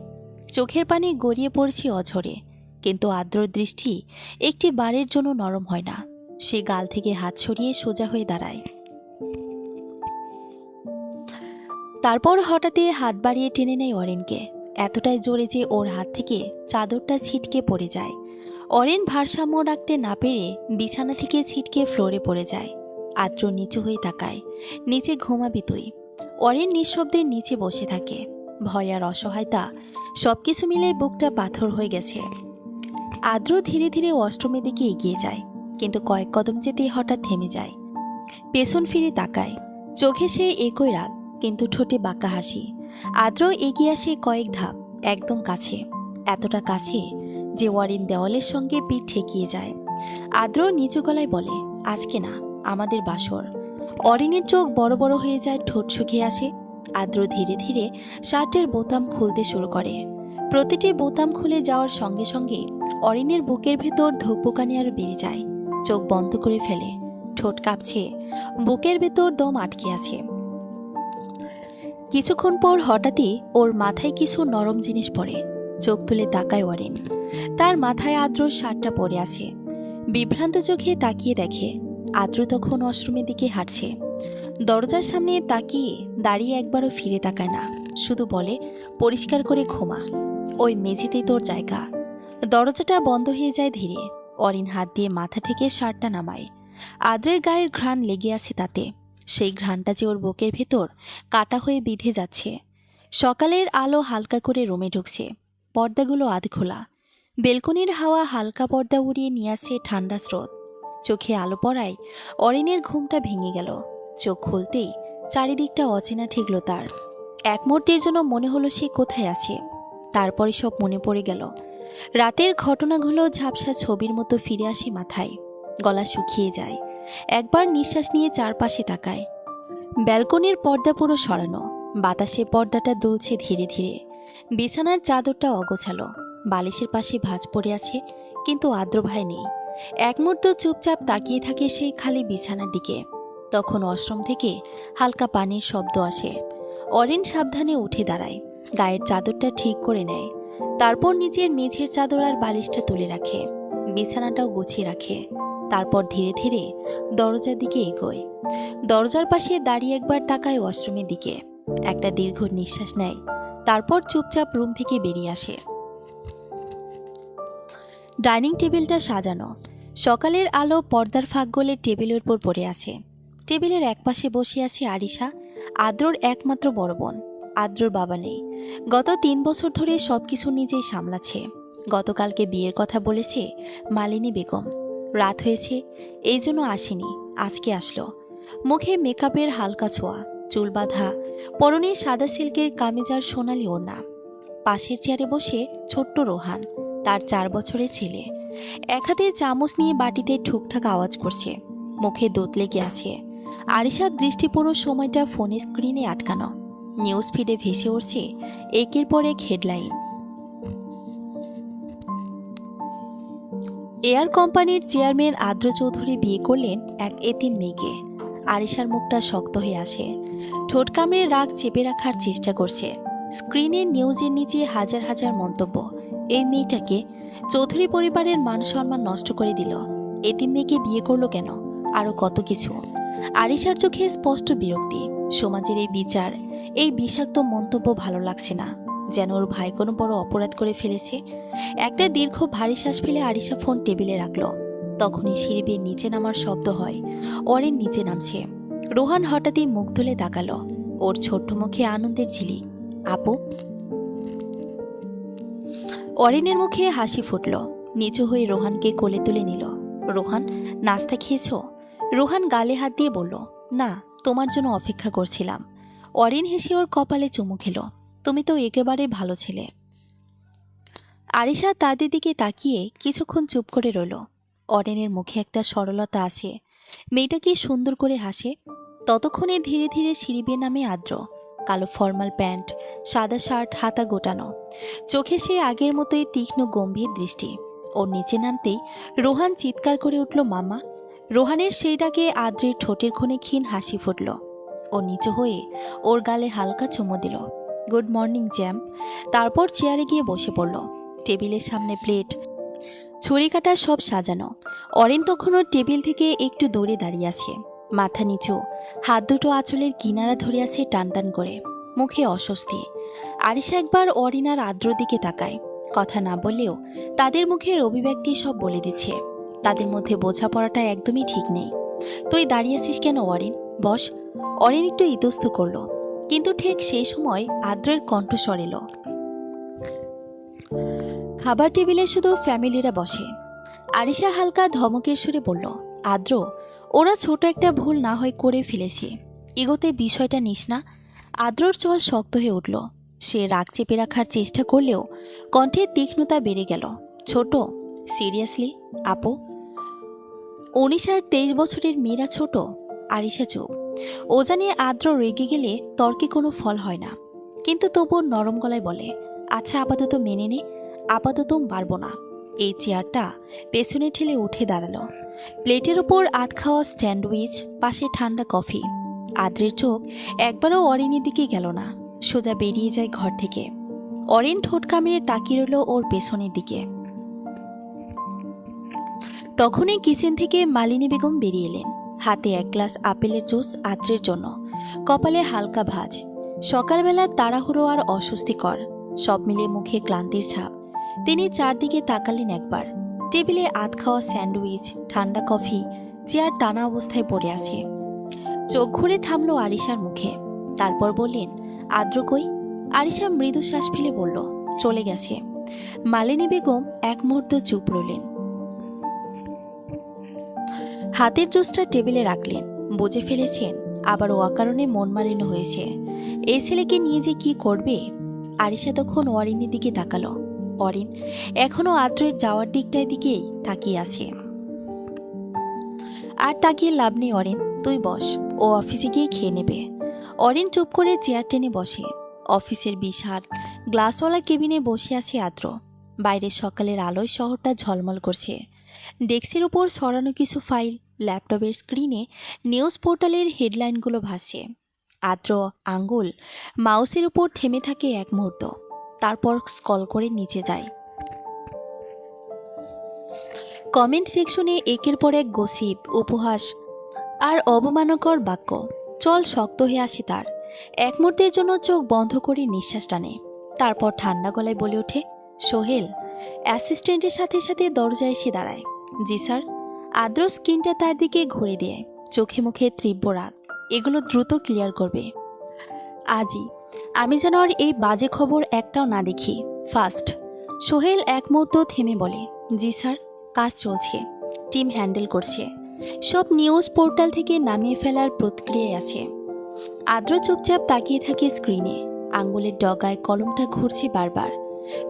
চোখের পানি গড়িয়ে পড়ছে অঝরে, কিন্তু আদ্রর দৃষ্টি একটি বারের জন্য নরম হয় না। সে গাল থেকে হাত সরিয়ে সোজা হয়ে দাঁড়ায়। তারপর হঠাৎই হাত বাড়িয়ে টেনে নেয় অরেনকে, এতটাই জোরে যে ওর হাত থেকে চাদরটা ছিটকে পড়ে যায়। অরেন ভারসাম্য রাখতে না পেরে বিছানা থেকে ছিটকে ফ্লোরে পড়ে যায়। আদ্র নিচু হয়ে তাকায়, নিচে ঘুমাবি তুই। অরেন নিঃশব্দে নিচে বসে থাকে। ভয় আর অসহায়তা সবকিছু মিলে বুকটা পাথর হয়ে গেছে। আদ্র ধীরে ধীরে ওয়াশরুমের দিকে এগিয়ে যায়, কিন্তু কয়েক কদম যেতে হঠাৎ থেমে যায়। পেছন ফিরে তাকায়, চোখে সে একই রাগ, কিন্তু ঠোঁটে বাঁকা হাসি। আদ্র এগিয়ে আসে কয়েক ধাপ, একদম কাছে, এতটা কাছে যে ওয়ারিন দেওয়ালের সঙ্গে পিঠ ঠেকিয়ে যায়। আদ্র নিচু গলায় বলে, আজকে না, আমাদের বাসর। অরিনের চোখ বড় বড় হয়ে যায়, ঠোঁট শুকিয়ে আসে। আদ্র ধীরে ধীরে শার্টের বোতাম খুলতে শুরু করে। প্রতিটি বোতাম খুলে যাওয়ার সঙ্গে সঙ্গে অরিনের বুকের ভেতর ধুকপুকানি আরো বেড়ে যায়। চোখ বন্ধ করে ফেলে, ঠোঁট কাঁপছে, বুকের ভেতর দম আটকে আছে। কিছুক্ষণ পর হঠাৎই ওর মাথায় কিছু নরম জিনিস পড়ে। চোখ তুলে তাকায় অরিন, তার মাথায় আদ্রর শার্টটা পরে আছে। বিভ্রান্ত চোখে তাকিয়ে দেখে আদ্র তখন ওয়াশরুমের দিকে হাঁটছে। দরজার সামনে তাকিয়ে দাঁড়িয়ে একবারও ফিরে তাকায় না, শুধু বলে, পরিষ্কার করে ঘুমা, ওই মেঝেতেই তোর জায়গা। দরজাটা বন্ধ হয়ে যায় ধীরে। অরিন হাত দিয়ে মাথা থেকে শার্টটা নামায়। আদ্রের গায়ের ঘ্রাণ লেগে আছে তাতে, সেই ঘ্রাণটা যে ওর বুকের ভেতর কাটা হয়ে বিঁধে যাচ্ছে। সকালের আলো হালকা করে রুমে ঢুকছে, পর্দাগুলো আধ খোলা। বেলকনির হাওয়া হালকা পর্দা উড়িয়ে নিয়ে আসছে ঠান্ডা স্রোত। চোখে আলো পড়ায় অরিনের ঘুমটা ভেঙে গেল। চোখ খুলতেই চারিদিকটা অচেনা ঠেকল তার। এক মুহূর্তের জন্য মনে হলো সে কোথায় আছে। তারপরে সব মনে পড়ে গেল। রাতের ঘটনাগুলো ঝাপসা ছবির মতো ফিরে আসে মাথায়। গলা শুকিয়ে যায়, একবার নিঃশ্বাস নিয়ে চারপাশে তাকায়। ব্যালকনির পর্দা পুরো সরানো, বাতাসে পর্দাটা দুলছে ধীরে ধীরে। বিছানার চাদরটা অগোছালো, বালিশের পাশে ভাঁজ পড়ে আছে, কিন্তু আদ্র ভাই নেই। এক মুহূর্ত চুপচাপ তাকিয়ে থাকে সেই খালি বিছানার দিকে। তখন ওয়াশরুম থেকে হালকা পানির শব্দ আসে। অরিন সাবধানে উঠে দাঁড়ায়, গায়ের চাদরটা ঠিক করে নেয়। তারপর নিচের মেঝের চাদর আর বালিশটা তুলে রাখে, বিছানাটাও গুছিয়ে রাখে। তারপর ধীরে ধীরে দরজার দিকে এগোয়। দরজার পাশে দাঁড়িয়ে একবার তাকায় ওয়াশরুমের দিকে, একটা দীর্ঘ নিঃশ্বাস নেয়, তারপর চুপচাপ রুম থেকে বেরিয়ে আসে। ডাইনিং টেবিলটা সাজানো, সকালের আলো পর্দার ফাঁক গলে টেবিলের উপর পড়ে আছে। টেবিলের একপাশে বসে আছে আরিশা, আদ্রর একমাত্র বড় বোন। আদ্রর বাবা নেই, গত 3 বছর ধরে সবকিছু নিজেই সামলাচ্ছে। গতকালকে বিয়ের কথা বলেছে মালিনী বেগম, রাত হয়েছে এই জন্য আসেনি, আজকে আসলো। মুখে মেকআপের হালকা ছোঁয়া, চুল বাঁধা, পরনে সাদা সিল্কের কামিজ আর সোনালি ওড়না। পাশের চেয়ারে বসে ছোট্ট রোহান, তার 4 বছরের ছেলে। এক হাতে চামচ নিয়ে বাটিতে ঠুকঠাক আওয়াজ করছে, মুখে দুধ লেগে আছে। আরিশার দৃষ্টি পুরো সময়টা ফোনের স্ক্রিনে আটকানো। নিউজ ফিডে ভেসে উঠছে একের পর এক হেডলাইন। এয়ার কোম্পানির চেয়ারম্যান আদ্র চৌধুরী বিয়ে করলেন এক এতিম মেয়েকে। আরিশার মুখটা শক্ত হয়ে আসে, ঠোঁট কামড়ে রাগ চেপে রাখার চেষ্টা করছে। স্ক্রিনের নিউজের নিচে হাজার হাজার মন্তব্য। এই মেয়েটাকে চৌধুরী পরিবারের মান সম্মান নষ্ট করে দিল, এতিম মেয়েকে বিয়ে করলো কেন, আরো কত কিছু। আরিশার চোখে স্পষ্ট বিরক্তি। সমাজের এই বিচার, এই বিষাক্ত মন্তব্য ভালো লাগছে না, যেন ওর ভাই কোনো বড় অপরাধ করে ফেলেছে। একটা দীর্ঘ ভারী শ্বাস ফেলে আরিশা ফোন টেবিলে রাখলো। তখনই সিঁড়ি বেয়ে নিচে নামার শব্দ হয়। অরিন নিচে নামছে। রোহান হঠাৎই মুখ তুলে তাকালো, ওর ছোট্ট মুখে আনন্দের ঝিলিক। আপু। অরিনের মুখে হাসি ফুটল। নিচু হয়ে রোহানকে কোলে তুলে নিল। রোহান, নাস্তা খেয়েছো? রোহান গালে হাত দিয়ে বলল, না, তোমার জন্য অপেক্ষা করছিলাম। অরিন হেসে ওর কপালে চুমু খেল। তুমি তো একেবারে ভালো ছেলে। আরিশা তাদের দিকে তাকিয়ে কিছুক্ষণ চুপ করে রইল। অরিনের মুখে একটা সরলতা আছে। মেয়েটা কি সুন্দর করে হাসে। ততক্ষণে ধীরে ধীরে সিঁড়ি বেয়ে নামে আদ্র। কালো ফর্মাল প্যান্ট, সাদা শার্ট, হাতা গোটানো, চোখে সে আগের মতোই তীক্ষ্ণ গম্ভীর দৃষ্টি। ওর নিচে নামতেই রোহান চিৎকার করে উঠল, মামা। রোহানের সেই ডাকে আদ্রের ঠোঁটের কোণে ক্ষীণ হাসি ফুটল। ও নিচু হয়ে ওর গালে হালকা চুমু দিল। Good morning XAMPP. তারপর চেয়ারে গিয়ে বসে পড়ল। টেবিলের সামনে প্লেট, ছুরি কাটা সব সাজানো। অরিন তখনও টেবিল থেকে একটু দূরে দাঁড়িয়ে আছে, মাথা নিচু, হাত দুটো আঁচলের কিনারা ধরে আছে টান টান করে, মুখে অস্বস্তি। আরিশা একবার অরিন আর আদ্রর দিকে তাকায়। কথা না বললেও তাদের মুখের অভিব্যক্তি সব বলে দিচ্ছে। তাদের মধ্যে বোঝাপড়াটা একদমই ঠিক নেই। তুই দাঁড়িয়ে আছিস কেন অরিন? বস। অরিন একটু ইতস্ত করল, কিন্তু ঠিক সেই সময় আদ্রের কণ্ঠস্বর এলো। খাবার টেবিলে শুধু ফ্যামিলিরা বসে। আরিশা হালকা ধমকের সুরে বলল, আদ্র, ওরা ছোট একটা ভুল না হয় করে ফেলেছে, এগোতে বিষয়টা নিস না। আদ্রর চল শক্ত হয়ে উঠল। সে রাগ চেপে রাখার চেষ্টা করলেও কণ্ঠের তীক্ষ্ণতা বেড়ে গেল। ছোট? সিরিয়াসলি আপু? 19 আর 23 বছরের মেয়েরা ছোট? আরিশা চুপ। ও জানে আদ্র রেগে গেলে তর্কে কোনো ফল হয় না, কিন্তু তবুও নরম গলায় বলে, আচ্ছা আপাতত মেনে নে, আপাতত পারবো না। এই চেয়ারটা পেছনে ঠেলে উঠে দাঁড়ালো। প্লেটের উপর আধ খাওয়া স্যান্ডউইচ, পাশে ঠান্ডা কফি। আদ্রের চোখ একবারও অরিনের দিকে গেল না, সোজা বেরিয়ে যায় ঘর থেকে। অরিন ঠোঁট কামড়ে তাকিয়ে রইল ওর পেছনের দিকে। তখনই কিচেন থেকে মালিনী বেগম বেরিয়ে এলেন, হাতে এক গ্লাস আপেলের জুস আদ্রের জন্য, কপালে হালকা ভাঁজ। সকালবেলা তাড়াহুড়ো আর অস্বস্তিকর, সব মিলে মুখে ক্লান্তির ছাপ। তিনি চারদিকে তাকালেন একবার। টেবিলে আধ খাওয়া স্যান্ডউইচ, ঠান্ডা কফি, চেয়ার টানা অবস্থায় পড়ে আছে। চোখ ঘুরে থামল আরিশার মুখে। তারপর বললেন, আদ্র কই? আরিশা মৃদু শ্বাস ফেলে বলল, চলে গেছে। মালিনী বেগম এক মুহূর্ত চুপ রইলেন। হাতের জুসটা টেবিলে রাখলেন। বুঝে ফেলেছেন আবার অকারণে মন মালিন্য হয়েছে। এই ছেলেকে নিয়ে যে কি করবে। আরিশা তখন অরিনের দিকে তাকালো। অরিন এখনো আদ্রের যাওয়ার দিকটার দিকেই তাকিয়ে আছে। আর তাকিয়ে লাভ নেই অরিন, তুই বস, ও অফিসে গিয়ে খেয়ে নেবে। অরিন চুপ করে চেয়ার টেনে বসে। অফিসের বিশাল গ্লাসওয়ালা কেবিনে বসে আছে আদ্র। বাইরে সকালের আলোয় শহরটা ঝলমল করছে। ডেস্কের উপর সরানো কিছু ফাইল, ল্যাপটপের স্ক্রিনে নিউজ পোর্টালের হেডলাইনগুলো ভাসছে। আদ্র আঙ্গুল মাউসের উপর থেমে থাকে এক মুহূর্ত, তারপর স্ক্রল করে নিচে যায়। কমেন্ট সেকশনে একের পর এক গসিপ, উপহাস আর অবমানকর বাক্য। চল শক্ত হয়ে আসে তার। এক মুহূর্তের জন্য চোখ বন্ধ করে নিঃশ্বাস টানে। তারপর ঠান্ডা গলায় বলে ওঠে, সোহেল। অ্যাসিস্ট্যান্টের সাথে সাথে দরজায় এসে দাঁড়ায়। জি স্যার। আদ্র স্কিনটা তার দিকে ঘুরে দিয়ে, চোখে মুখে তীব্র রাগ। এগুলো দ্রুত ক্লিয়ার করবে আজই। আমি যেন আর এই বাজে খবর একটাও না দেখি, ফার্স্ট। সোহেল এক মুহূর্ত থেমে বলে, জি স্যার। কাজ চলছে, টিম হ্যান্ডেল করছে, সব নিউজ পোর্টাল থেকে নামিয়ে ফেলার প্রতিক্রিয়ায় আছে। আদ্র চুপচাপ তাকিয়ে থাকে স্ক্রিনে। আঙ্গুলের ডগায় কলমটা ঘুরছে বারবার।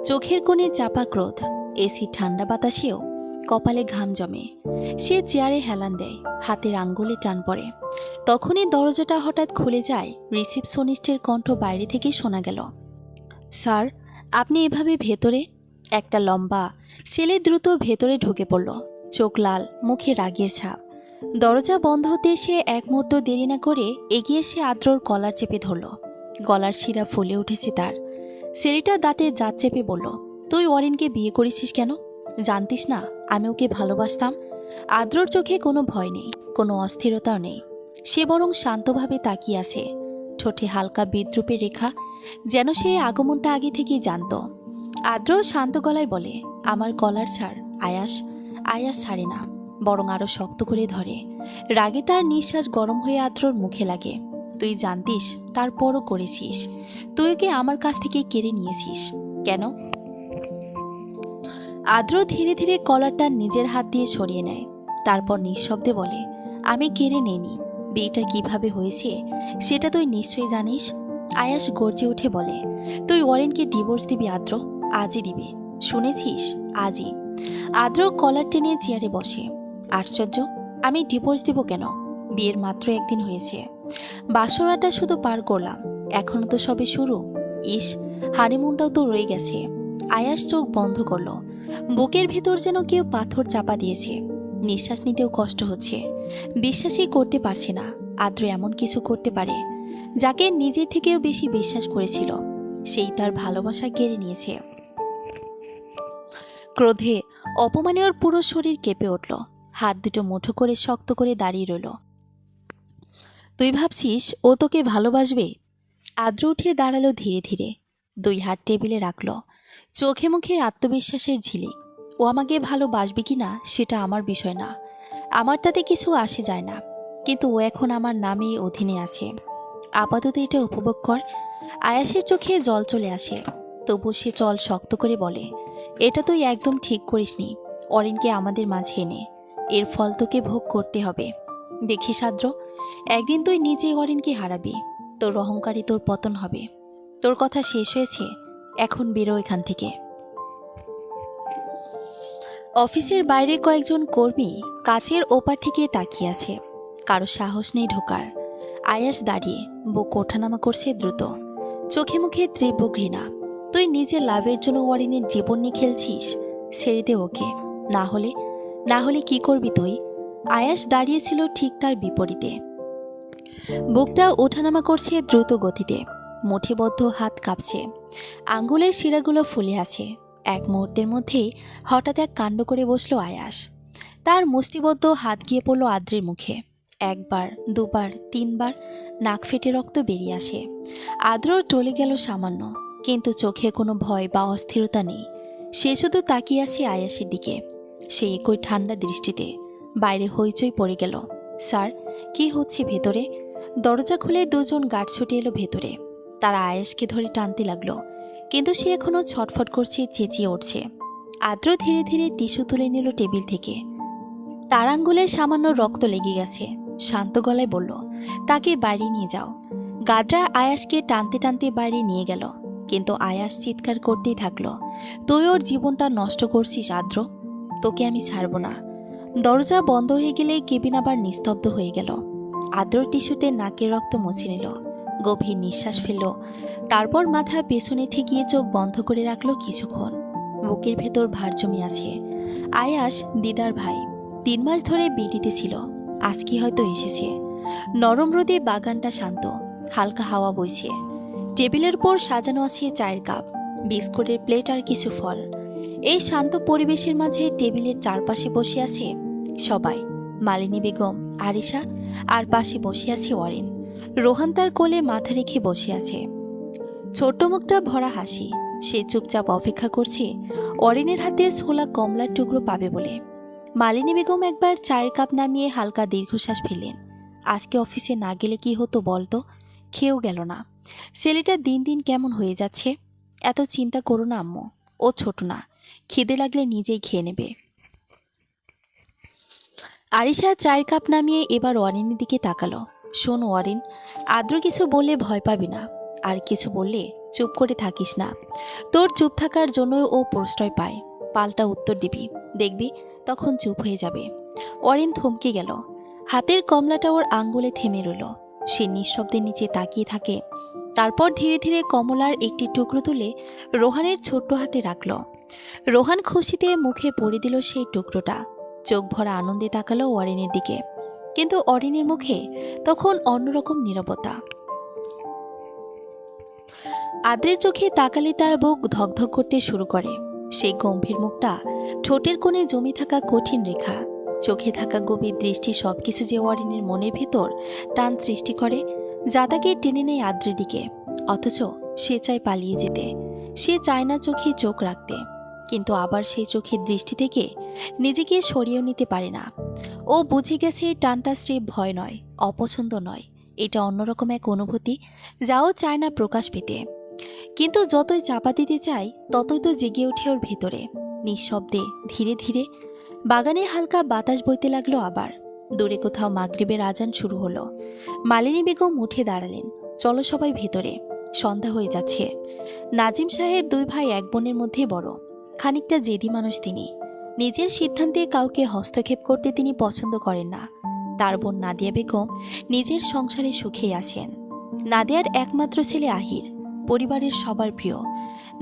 চোখের কোণে চাপা ক্রোধ। এসি ঠান্ডা বাতাসেও কপালে ঘাম জমে। সে চেয়ারে হেলান দেয়, হাতের আঙ্গুলে টান পড়ে। তখনই দরজাটা হঠাৎ খুলে যায়। রিসেপশনিস্টের কণ্ঠ বাইরে থেকে শোনা গেল, স্যার আপনি এভাবে ভেতরে? একটা লম্বা ছেলে দ্রুত ভেতরে ঢুকে পড়ল, চোখ লাল, মুখে রাগের ছাপ। দরজা বন্ধ হতে সে এক মুহূর্ত দেরি না করে এগিয়ে এসে আদ্রর কলার চেপে ধরল। গলার শিরা ফুলে উঠেছে তার। ছেলেটা দাঁতে দাঁত চেপে বলল, তুই অরিনকে বিয়ে করেছিস কেন? জানতিস না আমি ওকে ভালোবাসতাম? আদ্রর চোখে কোনো ভয় নেই, কোনো অস্থিরতাও নেই। সে বরং শান্তভাবে তাকিয়ে আছে, ঠোঁটে হালকা বিদ্রুপের রেখা, যেন সে আগমনটা আগে থেকেই জানত। আদ্র শান্ত গলায় বলে, আমার কলার ছাড়। আয়াস। আয়াস ছাড়ে না, বরং আরো শক্ত করে ধরে। রাগে তার নিঃশ্বাস গরম হয়ে আদ্রর মুখে লাগে। তুই জানতিস, তারপরও করেছিস। তুই ওকে আমার কাছ থেকে কেড়ে নিয়েছিস কেন? আদ্র ধীরে ধীরে কলারটা নিজের হাত দিয়ে সরিয়ে নেয়। তারপর নিঃশব্দে বলে, আমি কেড়ে নেইনি। বিয়েটা কিভাবে হয়েছে সেটা তুই নিশ্চয়ই জানিস। আয়াস গর্জে উঠে বলে, তুই ওয়ারেনকে ডিভোর্স দিবি আদ্র, আজই দিবি, শুনেছিস, আজই। আদ্র কলার টেনে চেয়ারে বসে। আশ্চর্য, আমি ডিভোর্স দিব কেন? বিয়ের মাত্র একদিন হয়েছে, বাসরাটা শুধু পার করলাম, এখনো তো সবে শুরু। ইস, হানিমুনটাও তো রয়ে গেছে। আয়াস চোখ বন্ধ করলো। বুকের ভেতর যেন কেউ পাথর চাপা দিয়েছে। নিঃশ্বাস নিতেও কষ্ট হচ্ছে। বিশ্বাসই করতে পারছে না আদ্র এমন কিছু করতে পারে। যাকে নিজের থেকেও বেশি বিশ্বাস করেছিল, সেই তার ভালোবাসা কেড়ে নিয়েছে। ক্রোধে, অপমানে ওর পুরো শরীর কেঁপে উঠল। হাত দুটো মুঠো করে শক্ত করে দাঁড়িয়ে রইল। তুই ভাবছিস ও তোকে ভালোবাসবে? আদ্র উঠে দাঁড়ালো ধীরে ধীরে, দুই হাত টেবিলে রাখল, চোখে মুখে আত্মবিশ্বাসের ঝিলিক। ও আমাকে ভালোবাসবে কি না সেটা আমার বিষয় না, আমার তাতে কিছু আসে যায় না। কিন্তু ও এখন আমার নামে অধীনে আছে। আপাতত এটা উপভোগ কর। আয়াসের চোখে জল চলে আসে, তবু সে চল শক্ত করে বলে, এটা তুই একদম ঠিক করিসনি। অরিনকে আমাদের মাঝে এনে এর ফল তোকে ভোগ করতে হবে। দেখিস আদ্র, একদিন তুই নিজেই অরিনকে হারাবি। তোর অহংকারে তোর পতন হবে। তোর কথা শেষ হয়েছে, এখন বেরো এখান থেকে। অফিসের বাইরে কয়েকজন কর্মী কাছের ওপার থেকে তাকিয়ে আছে। কারো সাহস নেই ঢোকার। আয়াস দাঁড়িয়ে বুক ওঠানামা করছে দ্রুত, চোখে মুখে তীব্র ঘৃণা। তুই নিজের লাভের জন্য ওয়ারিনের জীবন নিয়ে খেলছিস, ছেড়ে দে ওকে। না হলে কি করবি তুই? আয়াস দাঁড়িয়েছিল ঠিক তার বিপরীতে, বুকটা ওঠানামা করছে দ্রুত গতিতে, মুঠিবদ্ধ হাত কাঁপছে, আঙ্গুলের শিরাগুলো ফুলে আছে। এক মুহূর্তের মধ্যেই হঠাৎ এক কাণ্ড করে বসলো আয়াস। তার মুষ্টিবদ্ধ হাত গিয়ে পড়ল আদ্রের মুখে। একবার, দুবার, তিনবার নাক ফেটে রক্ত বেরিয়ে আসে। আদ্র টলে গেল সামান্য, কিন্তু চোখে কোনো ভয় বা অস্থিরতা নেই। সে শুধু তাকিয়ে আছে আয়াসের দিকে, সেই একই ঠান্ডা দৃষ্টিতে। বাইরে হইচই পড়ে গেল। স্যার, কি হচ্ছে ভেতরে? দরজা খুলে দুজন গার্ড ছুটে এলো ভেতরে। তারা আয়াসকে ধরে টানতে লাগলো, কিন্তু সে এখনো ছটফট করছে, চেঁচিয়ে উঠছে। আদ্র ধীরে ধীরে টিস্যু তুলে নিল টেবিল থেকে। তার আঙ্গুলে সামান্য রক্ত লেগে গেছে। শান্ত গলায় বলল, তাকে বাইরে নিয়ে যাও। গার্ডরা আয়াসকে টানতে টানতে বাইরে নিয়ে গেল, কিন্তু আয়াস চিৎকার করতেই থাকলো, তুই ওর জীবনটা নষ্ট করছিস আদ্র, তোকে আমি ছাড়ব না। দরজা বন্ধ হয়ে গেলে কেবিন আবার নিস্তব্ধ হয়ে গেল। আদ্র টিস্যুতে নাকের রক্ত মুছে নিল, গভীর নিঃশ্বাস ফেলল, তারপর মাথা পেছনে ঠেকিয়ে চোখ বন্ধ করে রাখলো কিছুক্ষণ। বুকের ভেতর ভার জমে আছে। আয়াস দিদার ভাই, 3 মাস ধরে বিটিতে ছিল, আজকে হয়তো এসেছে। নরম রোদে বাগানটা শান্ত, হালকা হাওয়া বইছে। টেবিলের উপর সাজানো আছে চায়ের কাপ, বিস্কুটের প্লেট আর কিছু ফল। এই শান্ত পরিবেশের মাঝে টেবিলের চারপাশে বসে আছে সবাই, মালিনী বেগম, আরিশা, আর পাশে বসে আছে ওয়ারেন। রোহান তার কোলে মাথা রেখে বসে আছে, ছোট্ট মুখটা ভরা হাসি। সে চুপচাপ অপেক্ষা করছে ওয়ারেনের হাতে ছোলা কমলার টুকরো পাবে বলে। মালিনী বেগম একবার চায়ের কাপ নামিয়ে হালকা দীর্ঘশ্বাস ফেললেন। আজকে অফিসে না গেলে কি হতো বলতো? খেয়েও গেল না। ছেলেটা দিন দিন কেমন হয়ে যাচ্ছে। এত চিন্তা করো না আম্মু, ও ছোট না, খিদে লাগলে নিজেই খেয়ে নেবে। আরিশা চায়ের কাপ নামিয়ে এবার ওয়ারেনের দিকে তাকালো। শোন ওয়ারেন, আদ্র কিছু বললে ভয় পাবি না, আর কিছু বললে চুপ করে থাকিস না। তোর চুপ থাকার জন্যই ও প্রশ্রয় পায়। পাল্টা উত্তর দিবি, দেখবি তখন চুপ হয়ে যাবে। ওয়ারেন থমকে গেল, হাতের কমলাটা ওর আঙ্গুলে থেমে রইল। সে নিঃশব্দে নিচে তাকিয়ে থাকে, তারপর ধীরে ধীরে কমলার একটি টুকরো তুলে রোহানের ছোট্ট হাতে রাখল। রোহান খুশিতে মুখে পড়ে দিল সেই টুকরোটা, চোখ ভরা আনন্দে তাকালো ওয়ারেনের দিকে, কিন্তু ওয়ারেনের মুখে তখন অন্যরকম নীরবতা। আদ্রের চোখে তাকালে তার বুক ধকধক করতে শুরু করে। সেই গম্ভীর মুখটা, ঠোঁটের কোণে জমে থাকা কঠিন রেখা, চোখে থাকা গভীর দৃষ্টি, সবকিছু যে ওয়ারেনের মনের ভেতর টান সৃষ্টি করে, যা তাকে টেনে নেয় আদ্রের দিকে। অথচ সে চায় পালিয়ে যেতে, সে চায় না চোখে চোখ রাখতে, কিন্তু আবার সেই চোখের দৃষ্টি থেকে নিজেকে সরিয়েও নিতে পারে না। ও বুঝে গেছে টানটা স্রেফ ভয় নয়, অপছন্দ নয়, এটা অন্যরকম এক অনুভূতি, যাও চায় না প্রকাশ পেতে। কিন্তু যতই চাপা দিতে চায় ততই তো জেগে ওঠে ওর ভেতরে, নিঃশব্দে ধীরে ধীরে। বাগানে হালকা বাতাস বইতে লাগলো আবার। দূরে কোথাও মাগরিবের আজান শুরু হলো। মালিনী বেগম উঠে দাঁড়ালেন। চলো সবাই ভেতরে, সন্ধ্যা হয়ে যাচ্ছে। নাজিম সাহেব 2 ভাই 1 বোনের মধ্যে বড়। খানিকটা জেদি মানুষ তিনি। নিজের সিদ্ধান্তে কাউকে হস্তক্ষেপ করতে তিনি পছন্দ করেন না। তার বোন নাদিয়া বেগম নিজের সংসারে সুখেই আছেন। নাদিয়ার একমাত্র ছেলে আহির, পরিবারের সবার প্রিয়।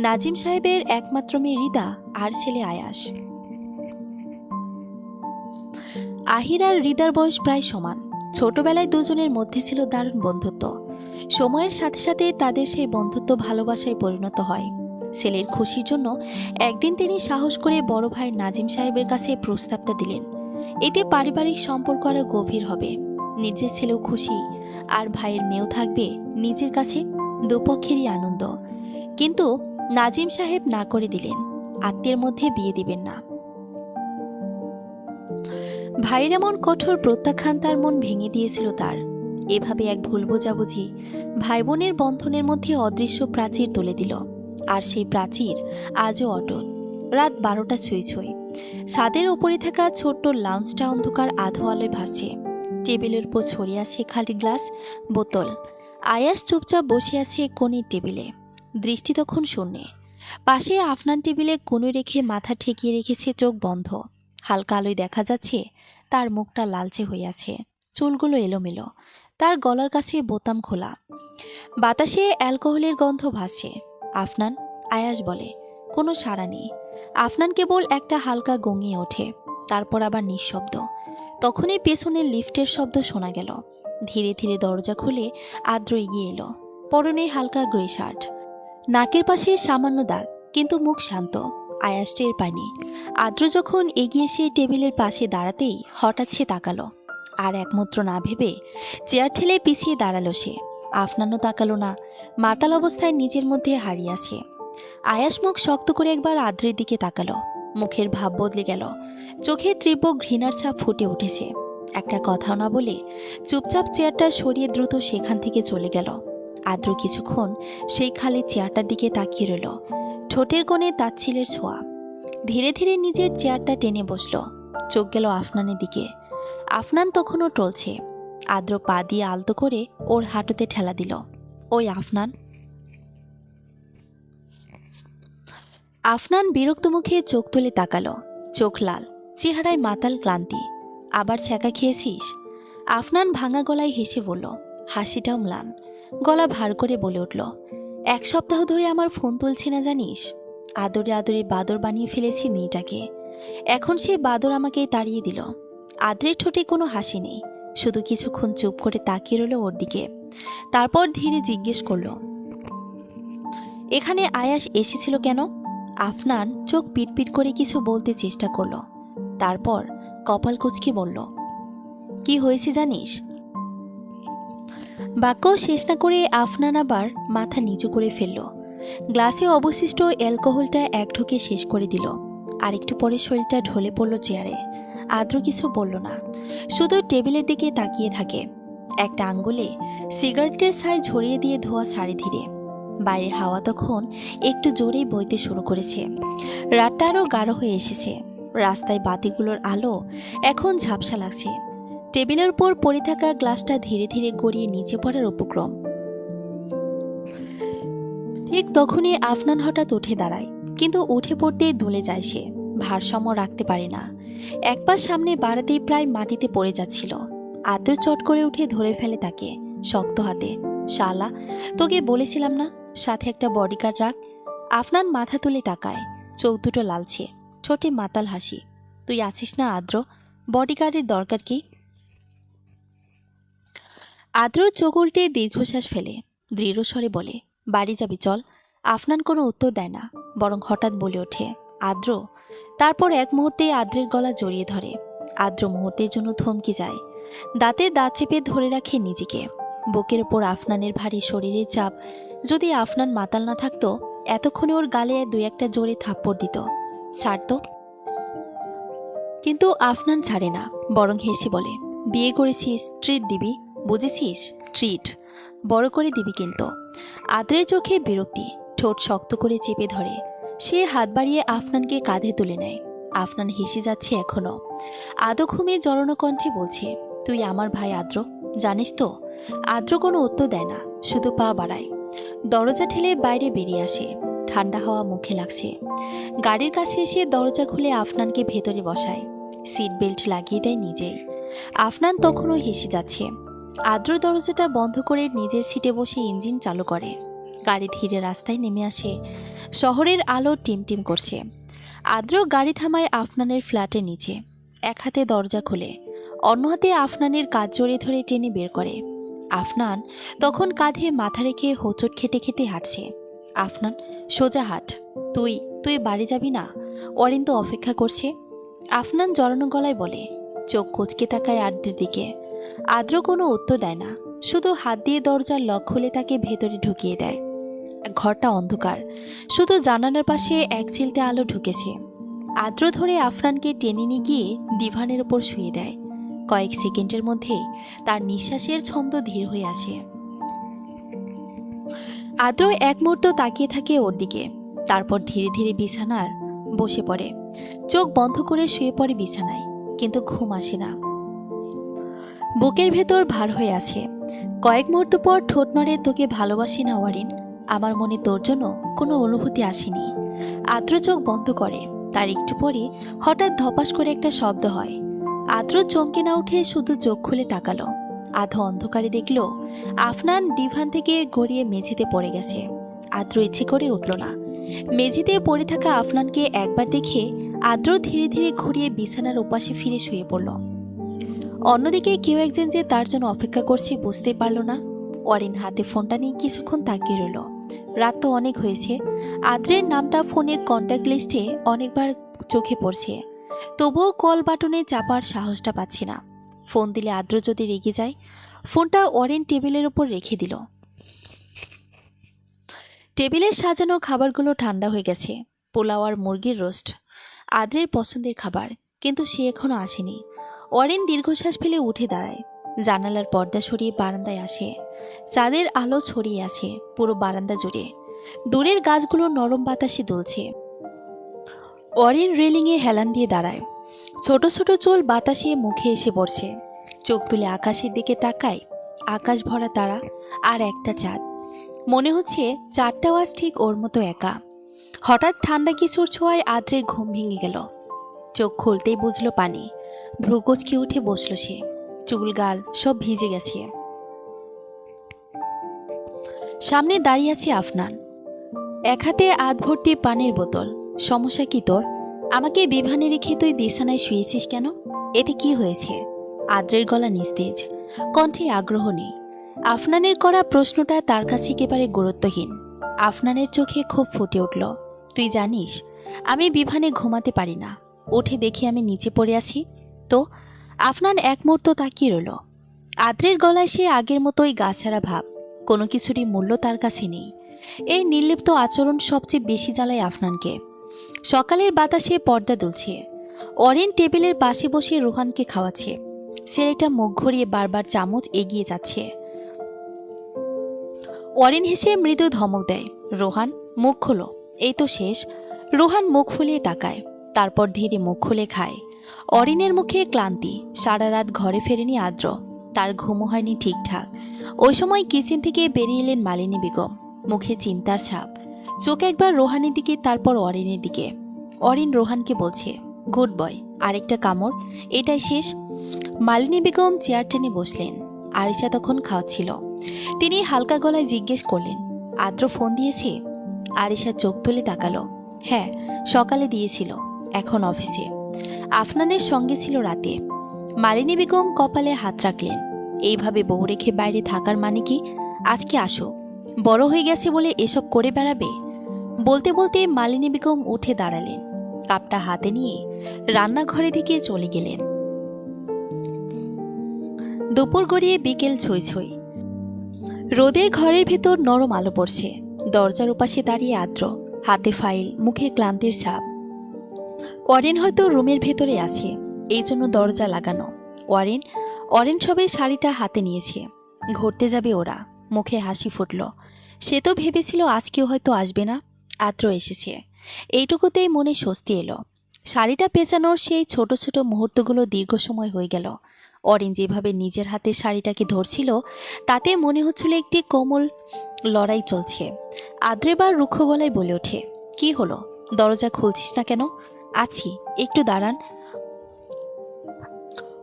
নাজিম সাহেবের একমাত্র মেয়ে রিদা আর ছেলে আয়াস। আহির আর রিদার বয়স প্রায় সমান। ছোটবেলায় দুজনের মধ্যে ছিল দারুণ বন্ধুত্ব। সময়ের সাথে সাথে তাদের সেই বন্ধুত্ব ভালোবাসায় পরিণত হয়। ছেলের খুশির জন্য একদিন তিনি সাহস করে বড় ভাই নাজিম সাহেবের কাছে প্রস্তাবটা দিলেন। এতে পারিবারিক সম্পর্ক আরো গভীর হবে। নিজের ছেলেও খুশি, আর ভাইয়ের মেয়েও থাকবে নিজের কাছে। দুপক্ষেরই আনন্দ। কিন্তু নাজিম সাহেব না করে দিলেন, আত্মীয়ের মধ্যে বিয়ে দিবেন না। ভাইয়ের এমন কঠোর প্রত্যাখ্যান তার মন ভেঙে দিয়েছিল তার। এভাবে এক ভুল বোঝাবুঝি ভাই বোনের বন্ধনের মধ্যে অদৃশ্য প্রাচীর তুলে দিল। আর সেই প্রাচীর আজও অটল। রাত 12টা ছুঁই ছুঁই। ছাদের ওপরে থাকা ছোট্ট লাউঞ্জটা অন্ধকার আধো আলোয় ভাসছে। টেবিলের উপর ছড়িয়ে আছে খালি গ্লাস, বোতল। আয়াস চুপচাপ বসে আছে কোণের টেবিলে, দৃষ্টি তখন শূন্যে। পাশে আফনান টেবিলে কোণে রেখে মাথা ঠেকিয়ে রেখেছে, চোখ বন্ধ। হালকা আলোয় দেখা যাচ্ছে তার মুখটা লালচে হয়ে আছে, চুলগুলো এলোমেলো। তার গলার কাছে বোতাম খোলা। বাতাসে অ্যালকোহলের গন্ধ ভাসছে। আফনান, আয়াস বলে। কোনো সাড়া নেই। আফনান কেবল একটা হালকা গঙিয়ে ওঠে, তারপর আবার নিঃশব্দ। তখনই পেছনের লিফটের শব্দ শোনা গেল। ধীরে ধীরে দরজা খুলে আদ্র এগিয়ে এলো। পরনে হালকা গ্রে শার্ট, নাকের পাশে সামান্য দাগ, কিন্তু মুখ শান্ত। আয়াস টের পায়নি। আদ্র যখন এগিয়ে এসে টেবিলের পাশে দাঁড়াতেই হঠাৎ সে তাকালো। আর একমাত্র না ভেবে চেয়ার ঠেলে পিছিয়ে দাঁড়ালো সে। আফনানও তাকালো না, মাতাল অবস্থায় নিজের মধ্যে হারিয়ে আছে। আয়াস মুখ শক্ত করে একবার আদ্রের দিকে তাকালো। মুখের ভাব বদলে গেল। চোখে তীব্র ঘৃণার ছাপ ফুটে উঠেছে। একটা কথাও না বলে চুপচাপ চেয়ারটা সরিয়ে দ্রুত সেখান থেকে চলে গেল। আদ্র কিছুক্ষণ সেই খালি চেয়ারটার দিকে তাকিয়ে রইল। ঠোঁটের কোণে তাচ্ছিলের ছোঁয়া। ধীরে ধীরে নিজের চেয়ারটা টেনে বসলো। চোখ গেল আফনানের দিকে। আফনান তখনও টলছে। আদ্র পা দিয়ে আলতো করে ওর হাঁটুতে ঠেলা দিল। ওই আফনান। আফনান বিরক্ত মুখে চোখ তুলে তাকালো। চোখ লাল, চেহারায় মাতাল ক্লান্তি। আবার ছ্যাঁকা খেয়েছিস? আফনান ভাঙা গলায় হেসে বলল, হাসিটাও ম্লান। গলা ভার করে বলে উঠল, 1 সপ্তাহ ধরে আমার ফোন তুলছে না জানিস? আদরে আদরে বাদর বানিয়ে ফেলেছি মেয়েটাকে। এখন সে বাদর আমাকেই তাড়িয়ে দিল। আদ্রের ঠোঁটে কোনো হাসি নেই, শুধু কিছুক্ষণ চুপ করে তাকিয়ে রইল ওর দিকে। তারপর ধীরে জিজ্ঞেস করল, এখানে আয়াস এসেছিল কেন? আফনান চোখ পিটপিট করে কিছু বলতে চেষ্টা করলো। তারপর কপাল কুঁচকে বলল, কি হয়েছে জানিস? বাক্য শেষ না করে আফনান আবার মাথা নিচু করে ফেলল। গ্লাসে অবশিষ্ট অ্যালকোহলটা এক ঢোকে শেষ করে দিল। আর একটু পরে শরীরটা ঢলে পড়ল চেয়ারে। আদ্র কিছু বলল না, শুধু টেবিলের দিকে তাকিয়ে থাকে। একটা আঙ্গুলে সিগারেটের ছাই ঝরিয়ে দিয়ে ধোয়া সারি ধীরে। বাইরের হাওয়া তখন একটু জোরেই বইতে শুরু করেছে। রাতটা আরও গাঢ় হয়ে এসেছে। রাস্তায় বাতিগুলোর আলো এখন ঝাপসা লাগছে। টেবিলের উপর পড়ে থাকা গ্লাসটা ধীরে ধীরে গড়িয়ে নিচে পড়ার উপক্রম। ঠিক তখনই আফনান হঠাৎ উঠে দাঁড়ায়, কিন্তু উঠে পড়তেই দুলে যায় সে। ভারসাম্য রাখতে পারে না। এক পা সামনে বাড়াতেই প্রায় মাটিতে পড়ে যাচ্ছিল। আদ্র চট করে উঠে ধরে ফেলে তাকে শক্ত হাতে। শালা, তোকে বলেছিলাম না সাথে একটা বডিগার্ড রাখ? আফনান মাথা তুলে তাকায়, চোখ দুটো লালছে, ঠোঁটে মাতাল হাসি। তুই আছিস না আদ্র, বডিগার্ডের দরকার কি? আদ্র চোখ উল্টে দীর্ঘশ্বাস ফেলে দৃঢ় স্বরে বলে, বাড়ি যাবি চল। আফনান কোনো উত্তর দেয় না, বরং হঠাৎ বলে ওঠে, আদ্র। তারপর এক মুহূর্তে আদ্রের গলা জড়িয়ে ধরে। আদ্র মুহূর্তের জন্য থমকে যায়, দাঁতে দাঁত চেপে ধরে রাখে নিজেকে। বুকের ওপর আফনানের ভারী শরীরের চাপ। যদি আফনান মাতাল না থাকতো, এতক্ষণে ওর গালে 2-1টা জোরে থাপ্পড় দিত। ছাড়তো, কিন্তু আফনান ছাড়ে না, বরং হেসে বলে, বিয়ে করেছিস, ট্রিট দিবি, বুঝেছিস? ট্রিট বড় করে দিবি কিন্তু। আদ্রের চোখে বিরক্তি, ঠোঁট শক্ত করে চেপে ধরে। সে হাত বাড়িয়ে আফনানকে কাঁধে তুলে নেয়। আফনান হেসে যাচ্ছে এখনো। আদো ঘুমিয়ে জড়ানো কণ্ঠে বলছে, তুই আমার ভাই আদ্র, জানিস তো? আদ্র কোনো উত্তর দেয় না, শুধু পা বাড়ায়। দরজা ঠেলে বাইরে বেরিয়ে আসে। ঠান্ডা হাওয়া মুখে লাগছে। গাড়ির কাছে এসে দরজা খুলে আফনানকে ভেতরে বসায়। সিট বেল্ট লাগিয়ে দেয় নিজেই। আফনান তখনও হেসে যাচ্ছে। আদ্র দরজাটা বন্ধ করে নিজের সিটে বসে ইঞ্জিন চালু করে। গাড়ি ধীরে রাস্তায় নেমে আসে। শহরের আলো টিমটিম করছে। আদ্র গাড়ি থামায় আফনানের ফ্ল্যাটের নিচে। এক হাতে দরজা খুলে অন্য হাতে আফনানের কাঁধ জড়িয়ে ধরে টেনে বের করে। আফনান তখন কাঁধে মাথা রেখে হোঁচট খেতে খেতে হাঁটছে। আফনান, সোজা হাঁট। তুই তুই বাড়ি যাবি না? অরিন তো অপেক্ষা করছে। আফনান জড়ানো গলায় বলে। চোখ কুঁচকে তাকায় আদ্রের দিকে। আদ্র কোনো উত্তর দেয় না, শুধু হাত দিয়ে দরজার লক খুলে তাকে ভেতরে ঢুকিয়ে দেয়। ঘরটা অন্ধকার, শুধু জানালার পাশে এক চিলতে আলো ঢুকেছে। আদ্র ধরে আফনানকে টেনে নিয়ে গিয়ে ডিভানের উপর শুয়ে দেয়। কয়েক সেকেন্ডের মধ্যেই তার নিঃশ্বাসের ছন্দ ধীর হয়ে আসে। আদ্র এক মুহূর্ত তাকিয়ে থাকে ওর দিকে, তারপর ধীরে ধীরে বিছানার বসে পড়ে। চোখ বন্ধ করে শুয়ে পড়ে বিছানায়, কিন্তু ঘুম আসে না। বুকের ভেতর ভার হয়ে আছে। কয়েক মুহূর্ত পর ঠোঁট নড়ে, তোকে ভালোবাসি না ওয়ারিন, আমার মনে তোর জন্য কোনো অনুভূতি আসেনি। আদ্র চোখ বন্ধ করে। তার একটু পরে হঠাৎ ধপাস করে একটা শব্দ হয়। আদ্র চমকে না উঠে শুধু চোখ খুলে তাকালো। আধো অন্ধকারে দেখল আফনান ডিভান থেকে গড়িয়ে মেঝেতে পড়ে গেছে। আদ্র ইচ্ছে করে উঠল না। মেঝেতে পড়ে থাকা আফনানকে একবার দেখে আদ্র ধীরে ধীরে ঘুরিয়ে বিছানার ওপাশে ফিরে শুয়ে পড়ল। অন্যদিকে কেউ একজন যে তার জন্য অপেক্ষা করছে বুঝতে পারল না। অরিন হাতে ফোনটা নিয়ে কিছুক্ষণ তাকিয়ে রইল। রাত তো অনেক হয়েছে। আদ্রের নামটা ফোনের কন্ট্যাক্ট লিস্টে অনেকবার চোখে পড়ছে, তবুও কল বাটনে চাপার সাহসটা পাচ্ছি না। ফোন দিলে আদ্র যদি রেগে যায়। ফোনটা অরিন টেবিলের উপর রেখে দিল। টেবিলে সাজানো খাবারগুলো ঠান্ডা হয়ে গেছে। পোলাও আর মুরগির রোস্ট, আদ্রের পছন্দের খাবার, কিন্তু সে এখনো আসেনি। অরিন দীর্ঘশ্বাস ফেলে উঠে দাঁড়ায়। জানালার পর্দা সরিয়ে বারান্দায় আসে। চাঁদের আলো ছড়িয়ে আছে পুরো বারান্দা জুড়ে। দূরের গাছগুলো নরম বাতাসে দুলছে। অরিন রেলিংয়ে হেলান দিয়ে দাঁড়ায়। ছোট ছোট চুল বাতাসে মুখে এসে পড়ছে। চোখ তুলে আকাশের দিকে তাকায়। আকাশ ভরা তারা আর একটা চাঁদ। মনে হচ্ছে চাঁদটাও আজ ঠিক ওর মতো একা। হঠাৎ ঠান্ডা কিছুর ছোঁয়ায় আদ্রের ঘুম ভেঙে গেল। চোখ খুলতেই বুঝলো পানি। ভ্রু কুঁচকে উঠে বসল সে। চুল গাল সব ভিজে গেছে। সামনে দাঁড়িয়ে আছে আফনান, এক হাতে আধ ভর্তি পানির বোতল। সমস্যা কি তোর? আমাকে বিভানে রেখে তুই বিছানায় শুয়েছিস কেন? এতে কি হয়েছে? আদ্রের গলা নিস্তেজ, কণ্ঠে আগ্রহ নেই। আফনানের করা প্রশ্নটা তার কাছে একেবারে গুরুত্বহীন। আফনানের চোখে খুব ফুটে উঠল। তুই জানিস আমি বিভানে ঘুমাতে পারি না। উঠে দেখি আমি নিচে পড়ে আছি। তো? আফনান এক মুহূর্ত তাকিয়ে রইল। আদ্রের গলায় সে আগের মতোই গাছাড়া ভাব। কোনো কিছুরই মূল্য তার কাছে নেই। এই নির্লিপ্ত আচরণ সবচেয়ে বেশি জ্বালায় আফনানকে। সকালের বাতাসে পর্দা দুলছে। অরিন টেবিলের পাশে বসে রোহানকে খাওয়াচ্ছে। ছেলেটা মুখ ঘুরিয়ে বারবার চামচ এগিয়ে যাচ্ছে। অরিন হেসে মৃদু ধমক দেয়, রোহান মুখ খোলো, এই তো শেষ। রোহান মুখ ফুলিয়ে তাকায়, তারপর ধীরে মুখ খুলে খায়। অরিনের মুখে ক্লান্তি। সারা রাত ঘরে ফেরেনি আদ্র। তার ঘুমও হয়নি ঠিকঠাক। ওই সময় কিচেন থেকে বেরিয়ে এলেন মালিনী বেগম। মুখে চিন্তার ছাপ। চোখ একবার রোহানের দিকে, তারপর অরিনের দিকে। অরিন রোহানকে বলছে, গুড বয়, আরেকটা কামড়, এটাই শেষ। মালিনী বেগম চেয়ার টেনে বসলেন। আরিশা তখন খাওয়াচ্ছিল। তিনি হালকা গলায় জিজ্ঞেস করলেন, আদ্র ফোন দিয়েছে? আরিশা চোখ তুলে তাকালো। হ্যাঁ, সকালে দিয়েছিল, এখন অফিসে। আফনানের সঙ্গে ছিল রাতে। মালিনী বেগম কপালে হাত রাখলেন। এইভাবে বউ রেখে বাইরে থাকার মানে কি? আজকে আসো, বড় হয়ে গেছে বলে এসব করে বেড়াবে? বলতে বলতে মালিনী বেগম উঠে দাঁড়ালেন। কাপটা হাতে নিয়ে রান্নাঘরে দিকে চলে গেলেন। দুপুর গড়িয়ে বিকেল ছই ছই। রোদের ঘরের ভেতর নরম আলো পড়ছে। দরজার ওপাশে দাঁড়িয়ে আদ্র, হাতে ফাইল, মুখে ক্লান্তির ছাপ। অরিন হয়তো রুমের ভেতরে আছে, এই জন্য দরজা লাগানো। অরিন সবে শাড়িটা হাতে নিয়েছে। ঘুরতে যাবে ওরা। মুখে হাসি ফুটল। সে তো ভেবেছিল আজকেও হয়তো আসবে না। আদ্র এসেছে। এইটুকুতেই মনে স্বস্তি এলো। শাড়িটা পেঁচানোর সেই ছোট ছোট মুহূর্তগুলো দীর্ঘ সময় হয়ে গেল। অরিন যেভাবে নিজের হাতে শাড়িটাকে ধরছিল তাতে মনে হচ্ছিল একটি কোমল লড়াই চলছে। আদ্র এবার রুক্ষ গলায় বলে ওঠে, কি হলো, দরজা খুলছিস না কেন? আছি, একটু দাঁড়ান।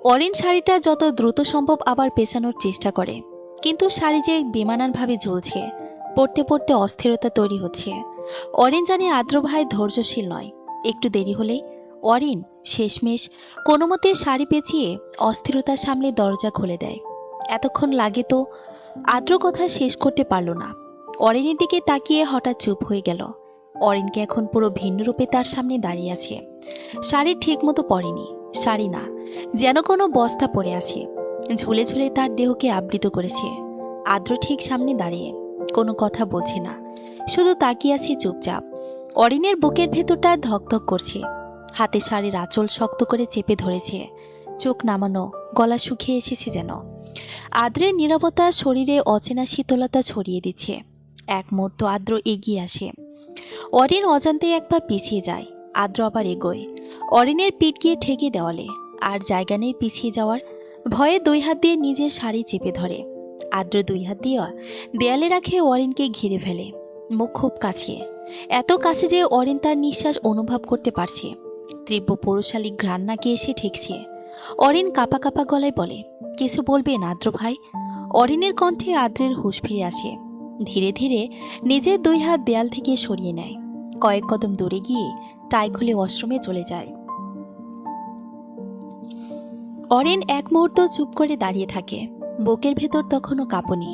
অরিন শাড়িটা যত দ্রুত সম্ভব আবার পেঁচানোর চেষ্টা করে, কিন্তু শাড়ি যে বেমানানভাবে ঝুলছে। পড়তে পড়তে অস্থিরতা তৈরি হচ্ছে। অরিন জানে আদ্র ভাই ধৈর্যশীল নয়, একটু দেরি হলেই। অরিন শেষমেশ কোনো মতে শাড়ি পেঁচিয়ে অস্থিরতা সামলে দরজা খুলে দেয়। এতক্ষণ লাগে তো। আদ্র কথা শেষ করতে পারল না। অরিনের দিকে তাকিয়ে হঠাৎ চুপ হয়ে গেল। অরিনকে এখন পুরো ভিন্ন রূপে তার সামনে দাঁড়িয়ে আছে। শাড়ি ঠিক মতো পরেনি, শাড়ি না, যেন কোনো বস্তা পরে আছে, ঝুলে ঝুলে তার দেহকে আবৃত করেছে। আদ্র ঠিক সামনে দাঁড়িয়ে কোনো কথা বলছে না, শুধু তাকিয়ে আছে চুপচাপ। অরিনের বুকের ভেতরটা ধকধক করছে। হাতে শাড়ির আঁচল শক্ত করে চেপে ধরেছে, চোখ নামানো, গলা শুকিয়ে এসেছে যেন। আদ্রের নীরবতা শরীরে অচেনা শীতলতা ছড়িয়ে দিচ্ছে। এক মুহূর্ত আদ্র এগিয়ে আসে। অরিন অজান্তে একবার পিছিয়ে যায়, আদ্র আবার এগোয়। অরিনের পিঠ গিয়ে ঠেকে দেওয়ালে, আর জায়গা নেই পিছিয়ে যাওয়ার। ভয়ে দুই হাত দিয়ে নিজের শাড়ি চেপে ধরে। আদ্র দুই হাত দিয়ে দেয়ালে রাখে অরিনকে ঘিরে ফেলে, মুখ খুব কাছে, এত কাছে যে অরিন তার নিঃশ্বাস অনুভব করতে পারছে। তীব্র পৌরশালী ঘ্রাণ নাকে এসে ঠেকছে। অরিন কাঁপা কাঁপা গলায় বলে, কিছু বলবেন আদ্র ভাই? অরিনের কণ্ঠে আদ্রের হুঁশ ফিরে আসে। ধীরে ধীরে নিজের দুই হাত দেয়াল থেকে সরিয়ে নেয়। কয়েক কদম দূরে গিয়ে টাই খুলে ওয়াশরুমে চলে যায়। অরিন এক মুহূর্ত চুপ করে দাঁড়িয়ে থাকে। বুকের ভেতর তখনও কাঁপুনি।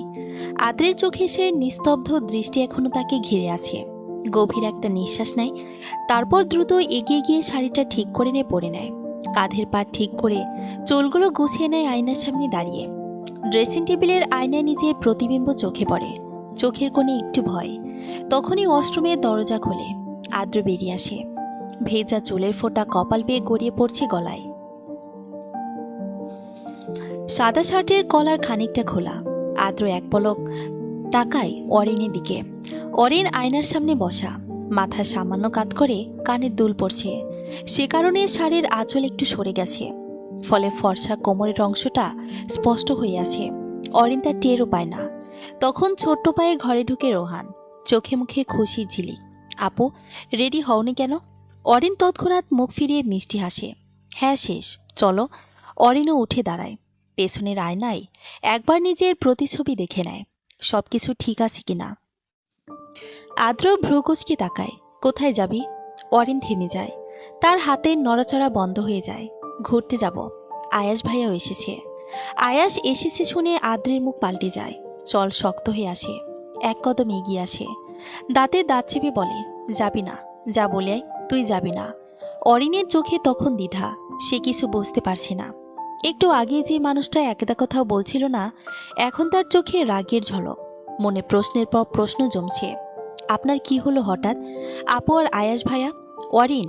আদ্রের চোখে সে নিস্তব্ধ দৃষ্টি এখনো তাকে ঘিরে আছে। গভীর একটা নিঃশ্বাস নেয়, তারপর দ্রুত এগিয়ে গিয়ে শাড়িটা ঠিক করে নিয়ে পরে নেয়। কাঁধের পাট ঠিক করে চুলগুলো গুছিয়ে নেয় আয়নার সামনে দাঁড়িয়ে। ড্রেসিং টেবিলের আয়নায় নিজের প্রতিবিম্ব চোখে পড়ে, চোখের কোণে একটু ভয়। তখনই ওয়াশরুমের দরজা খোলে, আদ্র বেরিয়ে আসে। ভেজা চুলের ফোঁটা কপাল বেয়ে গড়িয়ে পড়ছে গলায়। সাদা শার্টের কলার খানিকটা খোলা। আদ্র এক পলক তাকায় অরিনের দিকে। অরিন আয়নার সামনে বসা, মাথা সামান্য কাত করে কানের দুল পড়ছে। সে কারণে শাড়ির আঁচল একটু সরে গেছে, ফলে ফর্সা কোমরের অংশটা স্পষ্ট হয়ে আছে। অরিন তার টেরও পায় না। তখন ছোট্ট পায়ে ঘরে ঢুকে রোহান, চোখে মুখে খুশির ঝিলিক। আপু, রেডি হওনি কেন? অরিন তৎক্ষণাৎ মুখ ফিরিয়ে মিষ্টি হাসে। হ্যাঁ শেষ, চলো। অরিনও উঠে দাঁড়ায়। পেছনের আয়নায় একবার নিজের প্রতিছবি দেখে নেয়, সব কিছু ঠিক আছে কিনা। আদ্র ভ্রুকুচকে তাকায়। কোথায় যাবি? অরিন থেমে যায়। তার হাতের নড়াচড়া বন্ধ হয়ে যায়। ঘুরতে যাব। আয়াস ভাইয়াও এসেছে। আয়াস এসেছে শুনে আদ্রের মুখ পাল্টে যায়, চল শক্ত হয়ে আসে। এক কদম এগিয়ে আসে, দাঁতে দাঁত চেপে বলে, যাবি না? যা বলে তুই যাবি না। অরিনের চোখে তখন দ্বিধা, সে কিছু বুঝতে পারছে না। একটু আগে যে মানুষটা একদা কথাও বলছিল না, এখন তার চোখে রাগের ঝলক। মনে প্রশ্নের পর প্রশ্ন জমছে। আপনার কি হলো হঠাৎ? আপু আর আয়াস ভাইয়া? অরিন।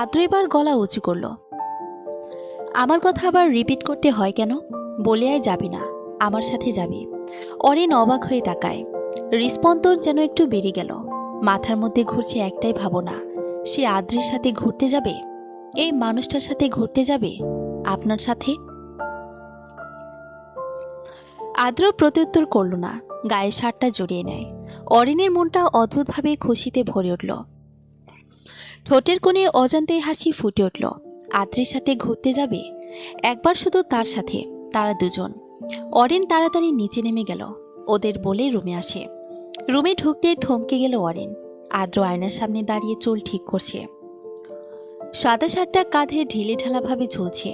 আদ্র এবার গলা উঁচু করল। আমার কথা আবার রিপিট করতে হয় কেন? বলে আয় যাবি না, আমার সাথে যাবি। অরিন অবাক হয়ে তাকায়। হৃস্পন্দন যেন একটু বেড়ে গেল। মাথার মধ্যে ঘুরছে একটাই ভাবনা, সে আদ্রের সাথে ঘুরতে যাবে, এই মানুষটার সাথে ঘুরতে যাবে। আপনার সাথে? আদ্র প্রত্যুত্তর করল না, গায়ে শার্টটা জড়িয়ে নেয়। অরিনের মনটা অদ্ভুতভাবে খুশিতে ভরে উঠল। ঠোঁটের কোণে অজান্তেই হাসি ফুটে উঠল। আদ্রের সাথে ঘুরতে যাবে, একবার শুধু তার সাথে, তারা দুজন। অরিন তাড়াতাড়ি নিচে নেমে গেল, ওদের বলে রুমে আসে। রুমে ঢুকতেই থমকে গেল অরিন। আদ্র আয়নার সামনে দাঁড়িয়ে চুল ঠিক করছে। সাদা শার্টটা কাঁধে ঢিলে ঢালাভাবে ঝুলছে,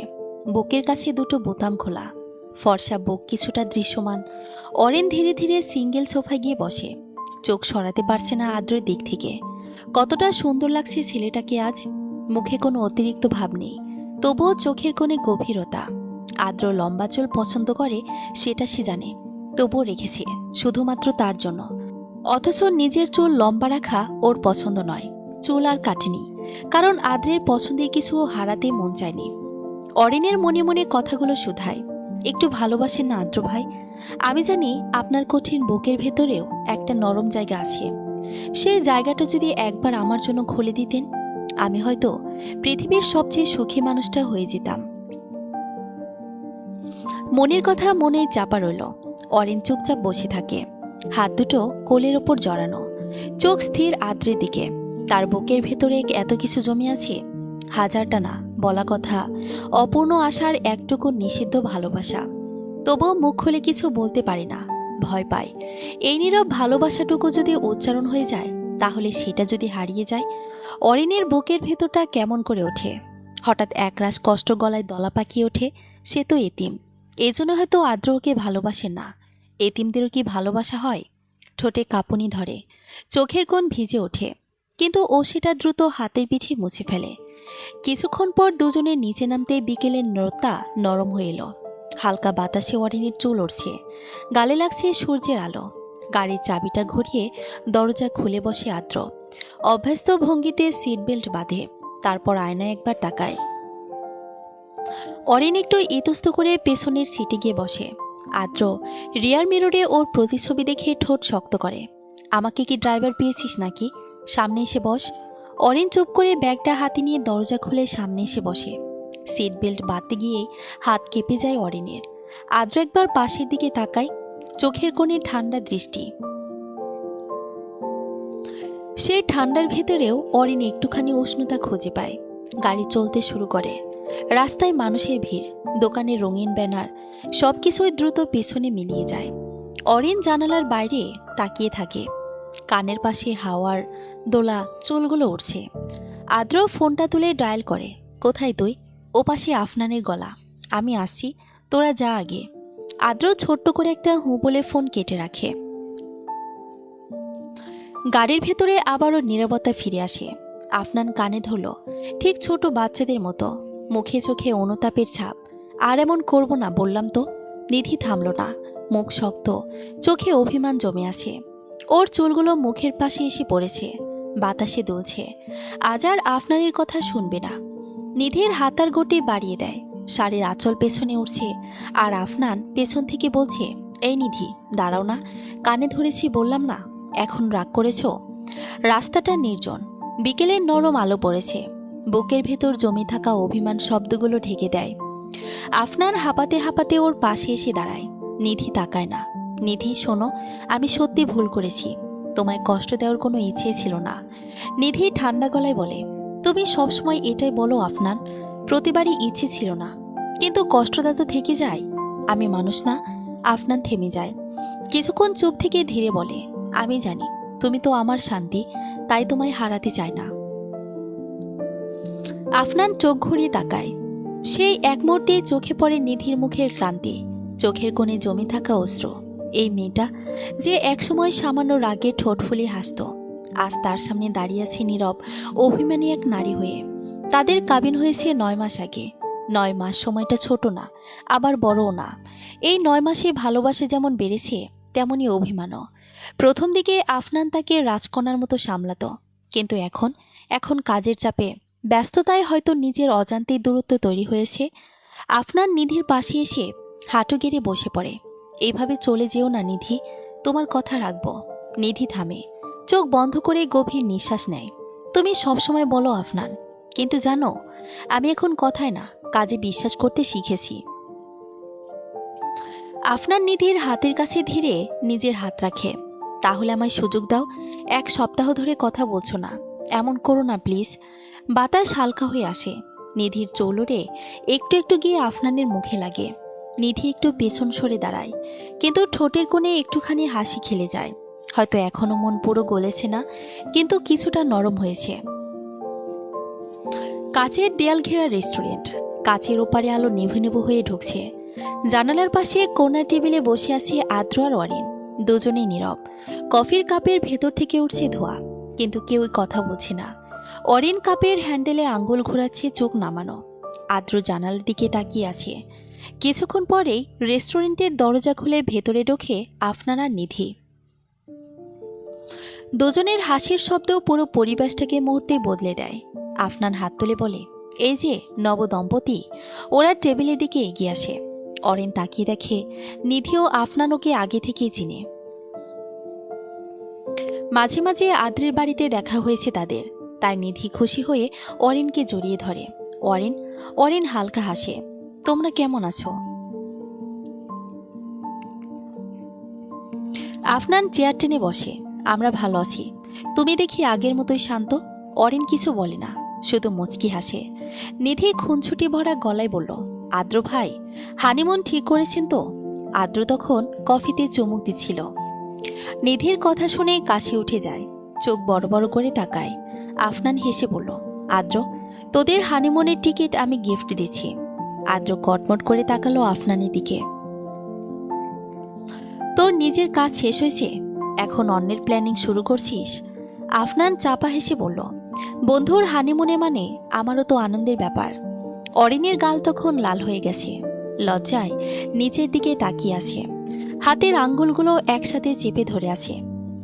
বুকের কাছে দুটো বোতাম খোলা, ফর্সা বুক কিছুটা দৃশ্যমান। অরিন ধীরে ধীরে সিঙ্গেল সোফায় গিয়ে বসে। চোখ সরাতে পারছে না আদ্রের দিক থেকে। কতটা সুন্দর লাগছে ছেলেটাকে আজ। মুখে কোনো অতিরিক্ত ভাব নেই, তবুও চোখের কোণে গভীরতা। আদ্র লম্বা চুল পছন্দ করে, সেটা সে জানে, তবুও রেখেছে শুধুমাত্র তার জন্য। অথচ নিজের চুল লম্বা রাখা ওর পছন্দ নয়। চুল আর কাটেনি, কারণ আদ্রের পছন্দের কিছু হারাতে মন চায়নি। অরিনের মনে মনে কথাগুলো শুধায়, একটু ভালোবাসেন না আদ্র ভাই? আমি জানি আপনার কঠিন বুকের ভেতরেও একটা নরম জায়গা আছে, সেই জায়গাটা যদি একবার আমার জন্য খুলে দিতেন, আমি হয়তো পৃথিবীর সবচেয়ে সুখী মানুষটা হয়ে যেতাম। মনের কথা মনেই চাপা রইল। অরিন চুপচাপ বসে থাকে, হাত দুটো কোলের ওপর জড়ানো, চোখ স্থির আদ্রের দিকে। তার বুকের ভেতরে এত কিছু জমে আছে, হাজারটা না বলা কথা, অপূর্ণ আশার একটুকু নিষিদ্ধ ভালোবাসা। তবুও মুখ খুলে কিছু বলতে পারে না, ভয় পায়। এই নীরব ভালোবাসাটুকু যদি উচ্চারণ হয়ে যায়, তাহলে সেটা যদি হারিয়ে যায়। অরিনের বুকের ভেতরটা কেমন করে ওঠে, হঠাৎ একরাশ কষ্ট গলায় দলা পাকিয়ে ওঠে। সে তো এতিম, এজন্য হয়তো আদ্র ওকে ভালোবাসে না। এতিমদেরও কি ভালোবাসা হয়? ঠোঁটে কাঁপুনি ধরে, চোখের কোণ ভিজে ওঠে, কিন্তু ও সেটা দ্রুত হাতের পিঠে মুছে ফেলে। কিছুক্ষণ পর দুজনের নিচে নামতে বিকেলের রোদটা নরম হয়ে এলো। হালকা বাতাসে অরিনের চুল উড়ছে, গালে লাগছে সূর্যের আলো। গাড়ির চাবিটা ঘুরিয়ে দরজা খুলে বসে আদ্র। অভ্যস্ত ভঙ্গিতে সিট বেল্ট বাঁধে, তারপর আয়নায় একবার তাকায়। অরিন একটু ইতস্ত করে পেছনের সিটে গিয়ে বসে। আদ্র রিয়ার মিররে ওর প্রতিচ্ছবি দেখে ঠোঁট শক্ত করে। আমাকে কি ড্রাইভার পেয়েছিস নাকি? সামনে এসে বস। অরিন চুপ করে ব্যাগটা হাতে নিয়ে দরজা খুলে সামনে এসে বসে। সিট বেল্ট বাঁধতে গিয়ে হাত কেঁপে যায় অরিনের। আদ্র একবার পাশের দিকে তাকায়, চোখের কোণে ঠান্ডা দৃষ্টি। সেই ঠান্ডার ভেতরেও অরিন একটুখানি উষ্ণতা খুঁজে পায়। গাড়ি চলতে শুরু করে। রাস্তায় মানুষের ভিড়, দোকানের রঙিন ব্যানার, সবকিছুই দ্রুত পেছনে মিলিয়ে যায়। অরিন জানালার বাইরে তাকিয়ে থাকে, কানের পাশে হাওয়ার দোলা চুলগুলো উঠছে। আদ্র ফোনটা তুলে ডায়াল করে। কোথায় তুই? ও পাশে আফনানের গলা। আমি আসছি, তোরা যা আগে। আদ্র ছোট্ট করে একটা হু বলে ফোন কেটে রাখে। গাড়ির ভেতরে আবারও নীরবতা ফিরে আসে। আফনান কানে ধরল, ঠিক ছোট বাচ্চাদের মতো, মুখে চোখে অনুতাপের ছাপ। আর এমন করব না বললাম তো। নিধি থামল না, মুখ শক্ত, চোখে অভিমান জমে আছে। ওর চুলগুলো মুখের পাশে এসে পড়েছে, বাতাসে দুলছে। আজ আর আফনানের কথা শুনবে না। নিধির হাতার গোটে বাড়িয়ে দেয়, শাড়ির আঁচল পেছনে উঠছে। আর আফনান পেছন থেকে বলছে, এই নিধি দাঁড়াও না, কানে ধরেছি বললাম না, এখন রাগ করেছ? রাস্তাটা নির্জন, বিকেলের নরম আলো পড়েছে। বুকের ভেতর জমে থাকা অভিমান শব্দগুলো ঢেকে দেয়। আফনান হাঁপাতে হাঁপাতে ওর পাশে এসে দাঁড়ায়। নিধি তাকায় না। নিধি শোনো, আমি সত্যি ভুল করেছি, তোমায় কষ্ট দেওয়ার কোনো ইচ্ছে ছিল না। নিধি ঠান্ডা গলায় বলে, তুমি সবসময় এটাই বলো আফনান, প্রতিবারই ইচ্ছে ছিল না, কিন্তু কষ্টটা তো থেকে যায়। আমি মানুষ না? আফনান থেমে যায়, কিছুক্ষণ চুপ থেকে ধীরে বলে, আমি জানি তুমি তো আমার শান্তি, তাই তোমায় হারাতে চাই না। আফনান চোখ ঘুরিয়ে তাকায়। সেই এক মুহূর্তে চোখে পড়ে নিধির মুখের ক্লান্তি, চোখের কোণে জমে থাকা অশ্রু। এই মেয়েটা যে একসময় সামান্য রাগে ঠোঁট ফুলিয়ে হাসত, আজ তার সামনে দাঁড়িয়ে আছে নীরব অভিমানী এক নারী হয়ে। তাদের কাবিন হয়েছে 9 মাস আগে। 9 মাস সময়টা ছোট না, আবার বড়ও না। এই 9 মাসে ভালোবাসা যেমন বেড়েছে, তেমনই অভিমানও। প্রথম দিকে আফনান তাকে রাজকন্যার মতো সামলাতো, কিন্তু এখন কাজের চাপে, ব্যস্ততায় হয়তো নিজের অজান্তেই দূরত্ব তৈরি হয়েছে। আফনান নিধির পাশে এসে হাঁটু গেড়ে বসে পড়ে। এইভাবে চলে যেও না নিধি, তোমার কথা রাখবো। নিধি থামে, চোখ বন্ধ করে গভীর নিঃশ্বাস নেয়। তুমি সবসময় বলো আফনান, কিন্তু জানো আমি এখন কথায় না, কাজে বিশ্বাস করতে শিখেছি। আফনান নিধির হাতের কাছে ধীরে নিজের হাত রাখে। তাহলে আমায় সুযোগ দাও, 1 সপ্তাহ ধরে কথা বলছো না, এমন করো না প্লিজ। বাতাস হালকা হয়ে আসে, নিধির চৌলরে একটু একটু গিয়ে আফনানের মুখে লাগে। নিধি একটু পেছন সরে দাঁড়ায়, কিন্তু ঠোঁটের কোণে একটুখানি হাসি খেলে যায়। হয়তো এখনো মন পুরো গলেছে না, কিন্তু কিছুটা নরম হয়েছে। কাচের দেয়াল ঘেরা রেস্টুরেন্ট, কাচের ওপারে আলো নেভু নেভু হয়ে ঢুকছে। জানালার পাশে কোণার টেবিলে বসে আছে আদ্র আর অরিন, দুজনেই নীরব। কফির কাপের ভেতর থেকে উঠছে ধোঁয়া, কিন্তু কেউই কথা বলছে না। অরিন কাপের হ্যান্ডেলে আঙ্গুল ঘোরাচ্ছে, চোখ নামানো। আদ্র জানালার দিকে তাকিয়ে আছে। কিছুক্ষণ পরেই রেস্টুরেন্টের দরজা খুলে ভেতরে ঢোকে আফনান আর নিধি। দুজনের হাসির শব্দ পুরো পরিবেশটাকে মুহূর্তে বদলে দেয়। আফনান হাত তুলে বলে, এই যে নবদম্পতি। ওরা টেবিলের দিকে এগিয়ে আসে। অরিন তাকিয়ে দেখে নিধি ও আফনান ওকে আগে থেকেই চিনে। মাঝে মাঝে আদ্রের বাড়িতে দেখা হয়েছে তাদের, তাই নিধি খুশি হয়ে অরিনকে জড়িয়ে ধরে। অরিন অরিন হালকা হাসে। তোমরা কেমন আছো? আফনান চেয়ার টেনে বসে। আমরা ভালো আছি। তুমি দেখি আগের মতোই শান্ত। অরিন কিছু বলে না, শুধু মুচকি হাসে। নিধি খুনছুটি ভরা গলায় বলল, আদ্র ভাই, হানিমুন ঠিক করেছেন তো? আদ্র তখন কফিতে চুমুক দিচ্ছিল। নিধির কথা শুনে কাশি উঠে যায়, চোখ বড় বড় করে তাকায়। আফনান হেসে বলল, আদ্র, তোদের হানিমুনের টিকিট আমি গিফট দিচ্ছি। আদ্র কটমট করে তাকালো আফনানের দিকে। তোর নিজের কাজ শেষ হয়েছে, এখন অন্যের প্ল্যানিং শুরু করছিস? আফনান চাপা হেসে বলল, বন্ধুর হানিমুনে মানে আমারও তো আনন্দের ব্যাপার। অরিনের গাল তখন লাল হয়ে গেছে, লজ্জায় নিচের দিকে তাকিয়ে আছে। হাতের আঙ্গুলগুলো একসাথে চেপে ধরে আছে,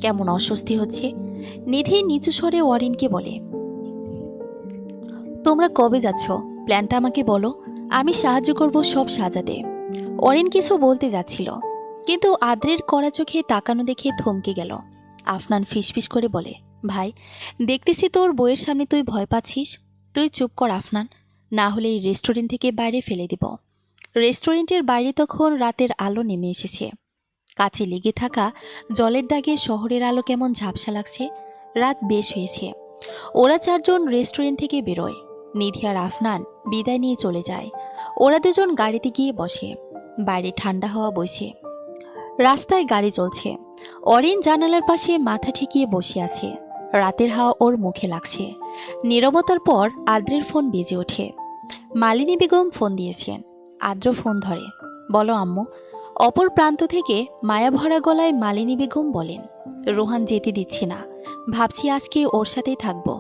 কেমন অস্বস্তি হচ্ছে। নিধি নিচু স্বরে অরিনকে বলে, তোমরা কবে যাচ্ছ? প্ল্যানটা আমাকে বলো, আমি সাহায্য করব সব সাজাতে। অরিন কিছু বলতে যাচ্ছিল, কিন্তু আদ্রের কড়া চোখে তাকানো দেখে থমকে গেল। আফনান ফিসফিস করে বলে, ভাই, দেখতেছি তোর বইয়ের সামনে তুই ভয় পাচ্ছিস। তুই চুপ কর আফনান, না হলে এই রেস্টুরেন্ট থেকে বাইরে ফেলে দিব। রেস্টুরেন্টের বাইরে তখন রাতের আলো নেমে এসেছে। কাছে লেগে থাকা জলের দাগে শহরের আলো কেমন ঝাপসা লাগছে। রাত বেশ হয়েছে। ওরা চারজন রেস্টুরেন্ট থেকে বেরোয়। নিধি আর আফনান বিদায় নিয়ে চলে যায়। ওরা দুজন গাড়িতে গিয়ে বসে। বাইরে ঠান্ডা হাওয়া বইছে, রাস্তায় গাড়ি চলছে। অরিন জানালার পাশে মাথা ঠেকিয়ে বসে আছে। রাতের হাওয়া ওর মুখে লাগছে। নীরবতার পর আদ্রের ফোন বেজে ওঠে। মালিনী বেগম ফোন দিয়েছেন। আদ্র ফোন ধরে, বলো আম্মু। অপর প্রান্ত থেকে মায়াভরা গলায় মালিনী বেগম বলেন, রোহান যেতে দিচ্ছি না, ভাবছি আজকে ওর সাথেই থাকবো।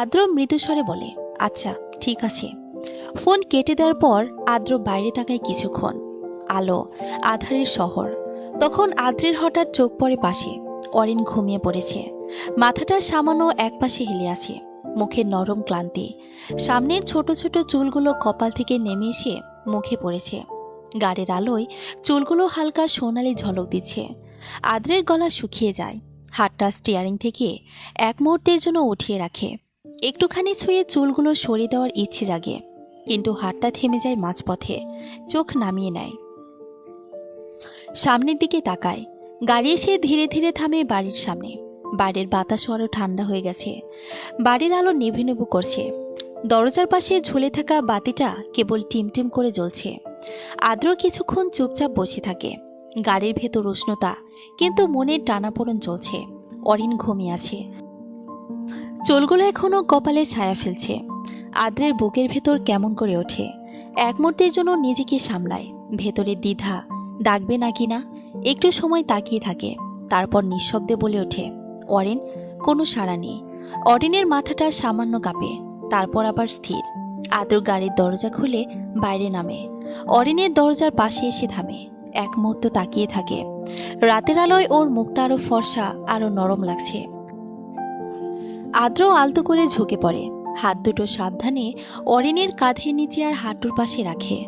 আদ্র মৃদুস্বরে বলে, আচ্ছা ঠিক আছে। ফোন কেটে দেওয়ার পর আদ্র বাইরে তাকায় কিছুক্ষণ। আলো, আধারের শহর। তখন আদ্রের হঠাৎ চোখ পড়ে পাশে। অরিন ঘুমিয়ে পড়েছে, মাথাটা সামান্য একপাশে হেলে আছে, মুখে নরম ক্লান্তি। সামনের ছোট ছোট চুলগুলো কপাল থেকে নেমে এসে মুখে পড়েছে। গাড়ির আলোয় চুলগুলো হালকা সোনালি ঝলক দিচ্ছে। আদ্রের গলা শুকিয়ে যায়। হাতটা স্টিয়ারিং থেকে এক মুহূর্তের জন্য উঠিয়ে রাখে। একটুখানি ছুঁয়ে চুলগুলো সরিয়ে দেওয়ার ইচ্ছে জাগে, কিন্তু হাতটা থেমে যায় মাঝপথে। চোখ নামিয়ে নেয়, সামনের দিকে তাকায়। গাড়ি এসে ধীরে ধীরে থামে বাড়ির সামনে। বাড়ির বাতাস আরও ঠান্ডা হয়ে গেছে। বাড়ির আলো নেভে নেবু করছে। দরজার পাশে ঝুলে থাকা বাতিটা কেবল টিমটিম করে জ্বলছে। আদ্র কিছুক্ষণ চুপচাপ বসে থাকে। গাড়ির ভেতর উষ্ণতা, কিন্তু মনের টানাপোড়েন চলছে। অরিন ঘুমিয়ে আছে, চুলগুলো এখনো কপালে ছায়া ফেলছে। আদ্রের বুকের ভেতর কেমন করে ওঠে। এক মুহূর্তের জন্য নিজেকে সামলায়। ভেতরের দ্বিধা, ডাকবে নাকি না। একটু সময় তাকিয়ে থাকে, তারপর নিঃশব্দে বলে ওঠে, অরিন। কোনো সাড়া নেই। অরিনের মাথাটা সামান্য কাঁপে, তারপর আবার স্থির। আদ্র গাড়ির দরজা খুলে বাইরে নামে। অরিনের দরজার পাশে এসে থামে, এক মুহূর্ত তাকিয়ে থাকে। রাতের আলোয় ওর মুখটা আরো ফর্সা, আরো নরম লাগছে। আদ্র আলতো করে ঝুঁকে পড়ে, হাত দুটো সাবধানে অরিনের কাঁধের নিচে আর হাঁটুর পাশে রাখে।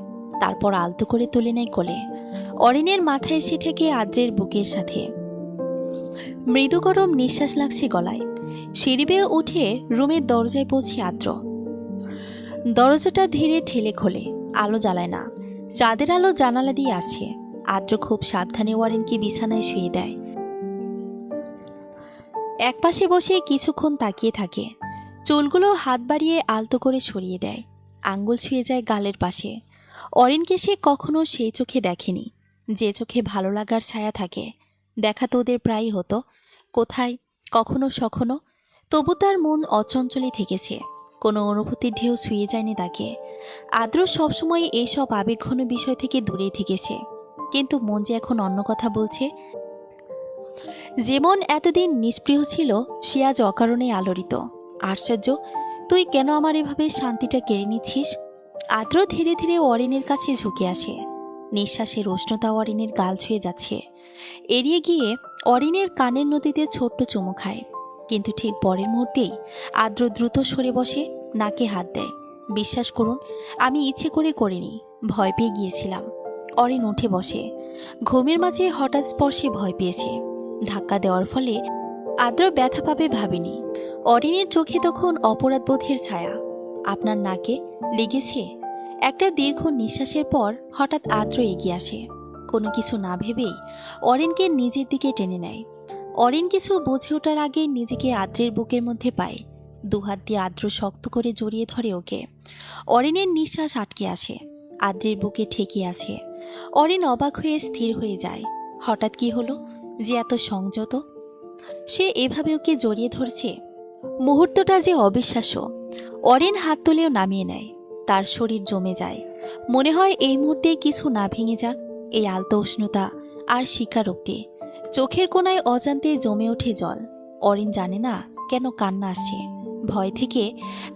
তারপর আলতো করে তুলে নেয় কোলে। অরিনের মাথায় এসে ঠেকে আদ্রের বুকের সাথে। মৃদু গরম নিঃশ্বাস লাগছে গলায়। সিঁড়ি বেয়ে উঠে রুমের দরজায় পৌঁছে আদ্র। দরজাটা ধীরে ঠেলে খোলে, আলো জ্বালায় না। চাঁদের আলো জানালা দিয়ে আসছে। আদ্র খুব সাবধানে অরিনকে বিছানায় শুয়ে দেয়। একপাশে বসে কিছুক্ষণ তাকিয়ে থাকে। চুলগুলো হাত বাড়িয়ে আলতো করে সরিয়ে দেয়। আঙ্গুল ছুঁয়ে যায় গালের পাশে। অরিনকে সে কখনো সেই চোখে দেখেনি, যে চোখে ভালো লাগার ছায়া থাকে। দেখা তো ওদের প্রায়ই হতো, কোথায়, কখনো সখনো। তবু তার মন অচঞ্চলই থেকেছে, কোনো অনুভূতির ঢেউ ছুঁয়ে যায়নি তাকে। আদ্র সবসময় এইসব আবেগঘন বিষয় থেকে দূরেই থেকেছে, কিন্তু মন যে এখন অন্য কথা বলছে। যেমন এতদিন নিষ্প্রিয় ছিল, সে আজ অকারণে আলোড়িত। আশ্চর্য, তুই কেন আমার এভাবে শান্তিটা কেড়ে নিচ্ছিস? আদ্র ধীরে ধীরে অরিনের কাছে ঝুঁকে আসে। নিঃশ্বাসের উষ্ণতা অরিনের গাল ছুঁয়ে যাচ্ছে। এড়িয়ে গিয়ে অরিনের কানের নদীতে ছোট্ট চুমু খায়, কিন্তু ঠিক পরের মুহূর্তেই আদ্র দ্রুত সরে বসে, নাকে হাত দেয়। বিশ্বাস করুন, আমি ইচ্ছে করে করিনি, ভয় পেয়ে গিয়েছিলাম। অরিন উঠে বসে। ঘুমের মাঝে হঠাৎ স্পর্শে ভয় পেয়েছে। ধাক্কা দেওয়ার ফলে আদ্র ব্যথা পাবে ভাবেনি। অরিনের চোখে তখন অপরাধবোধের ছায়া। আপনার নাকে লেগেছে? একটা দীর্ঘ নিঃশ্বাসের পর হঠাৎ আদ্র এগিয়ে আসে। কোনো কিছু না ভেবেই অরিনকে নিজের দিকে টেনে নেয়। অরিন কিছু বুঝে ওঠার আগে নিজেকে আদ্রের বুকের মধ্যে পায়। দুহাত দিয়ে আদ্র শক্ত করে জড়িয়ে ধরে ওকে। অরিনের নিঃশ্বাস আটকে আসে, আদ্রের বুকে ঠেকে আছে। অরিন অবাক হয়ে স্থির হয়ে যায়। হঠাৎ কি হলো যে এত সংযত? সে এভাবে ওকে জড়িয়ে ধরছে। মুহূর্তটা যে অবিশ্বাস্য। অরিন হাত তুলেও নামিয়ে নেয়। তার শরীর জমে যায়। মনে হয় এই মুহূর্তে কিছু না ভেঙে যাক। এই আলতো উষ্ণতা আর স্বীকারোক্তি। চোখের কোণায় অজান্তে জমে ওঠে জল। অরিন জানে না কেন কান্না আসছে, ভয় থেকে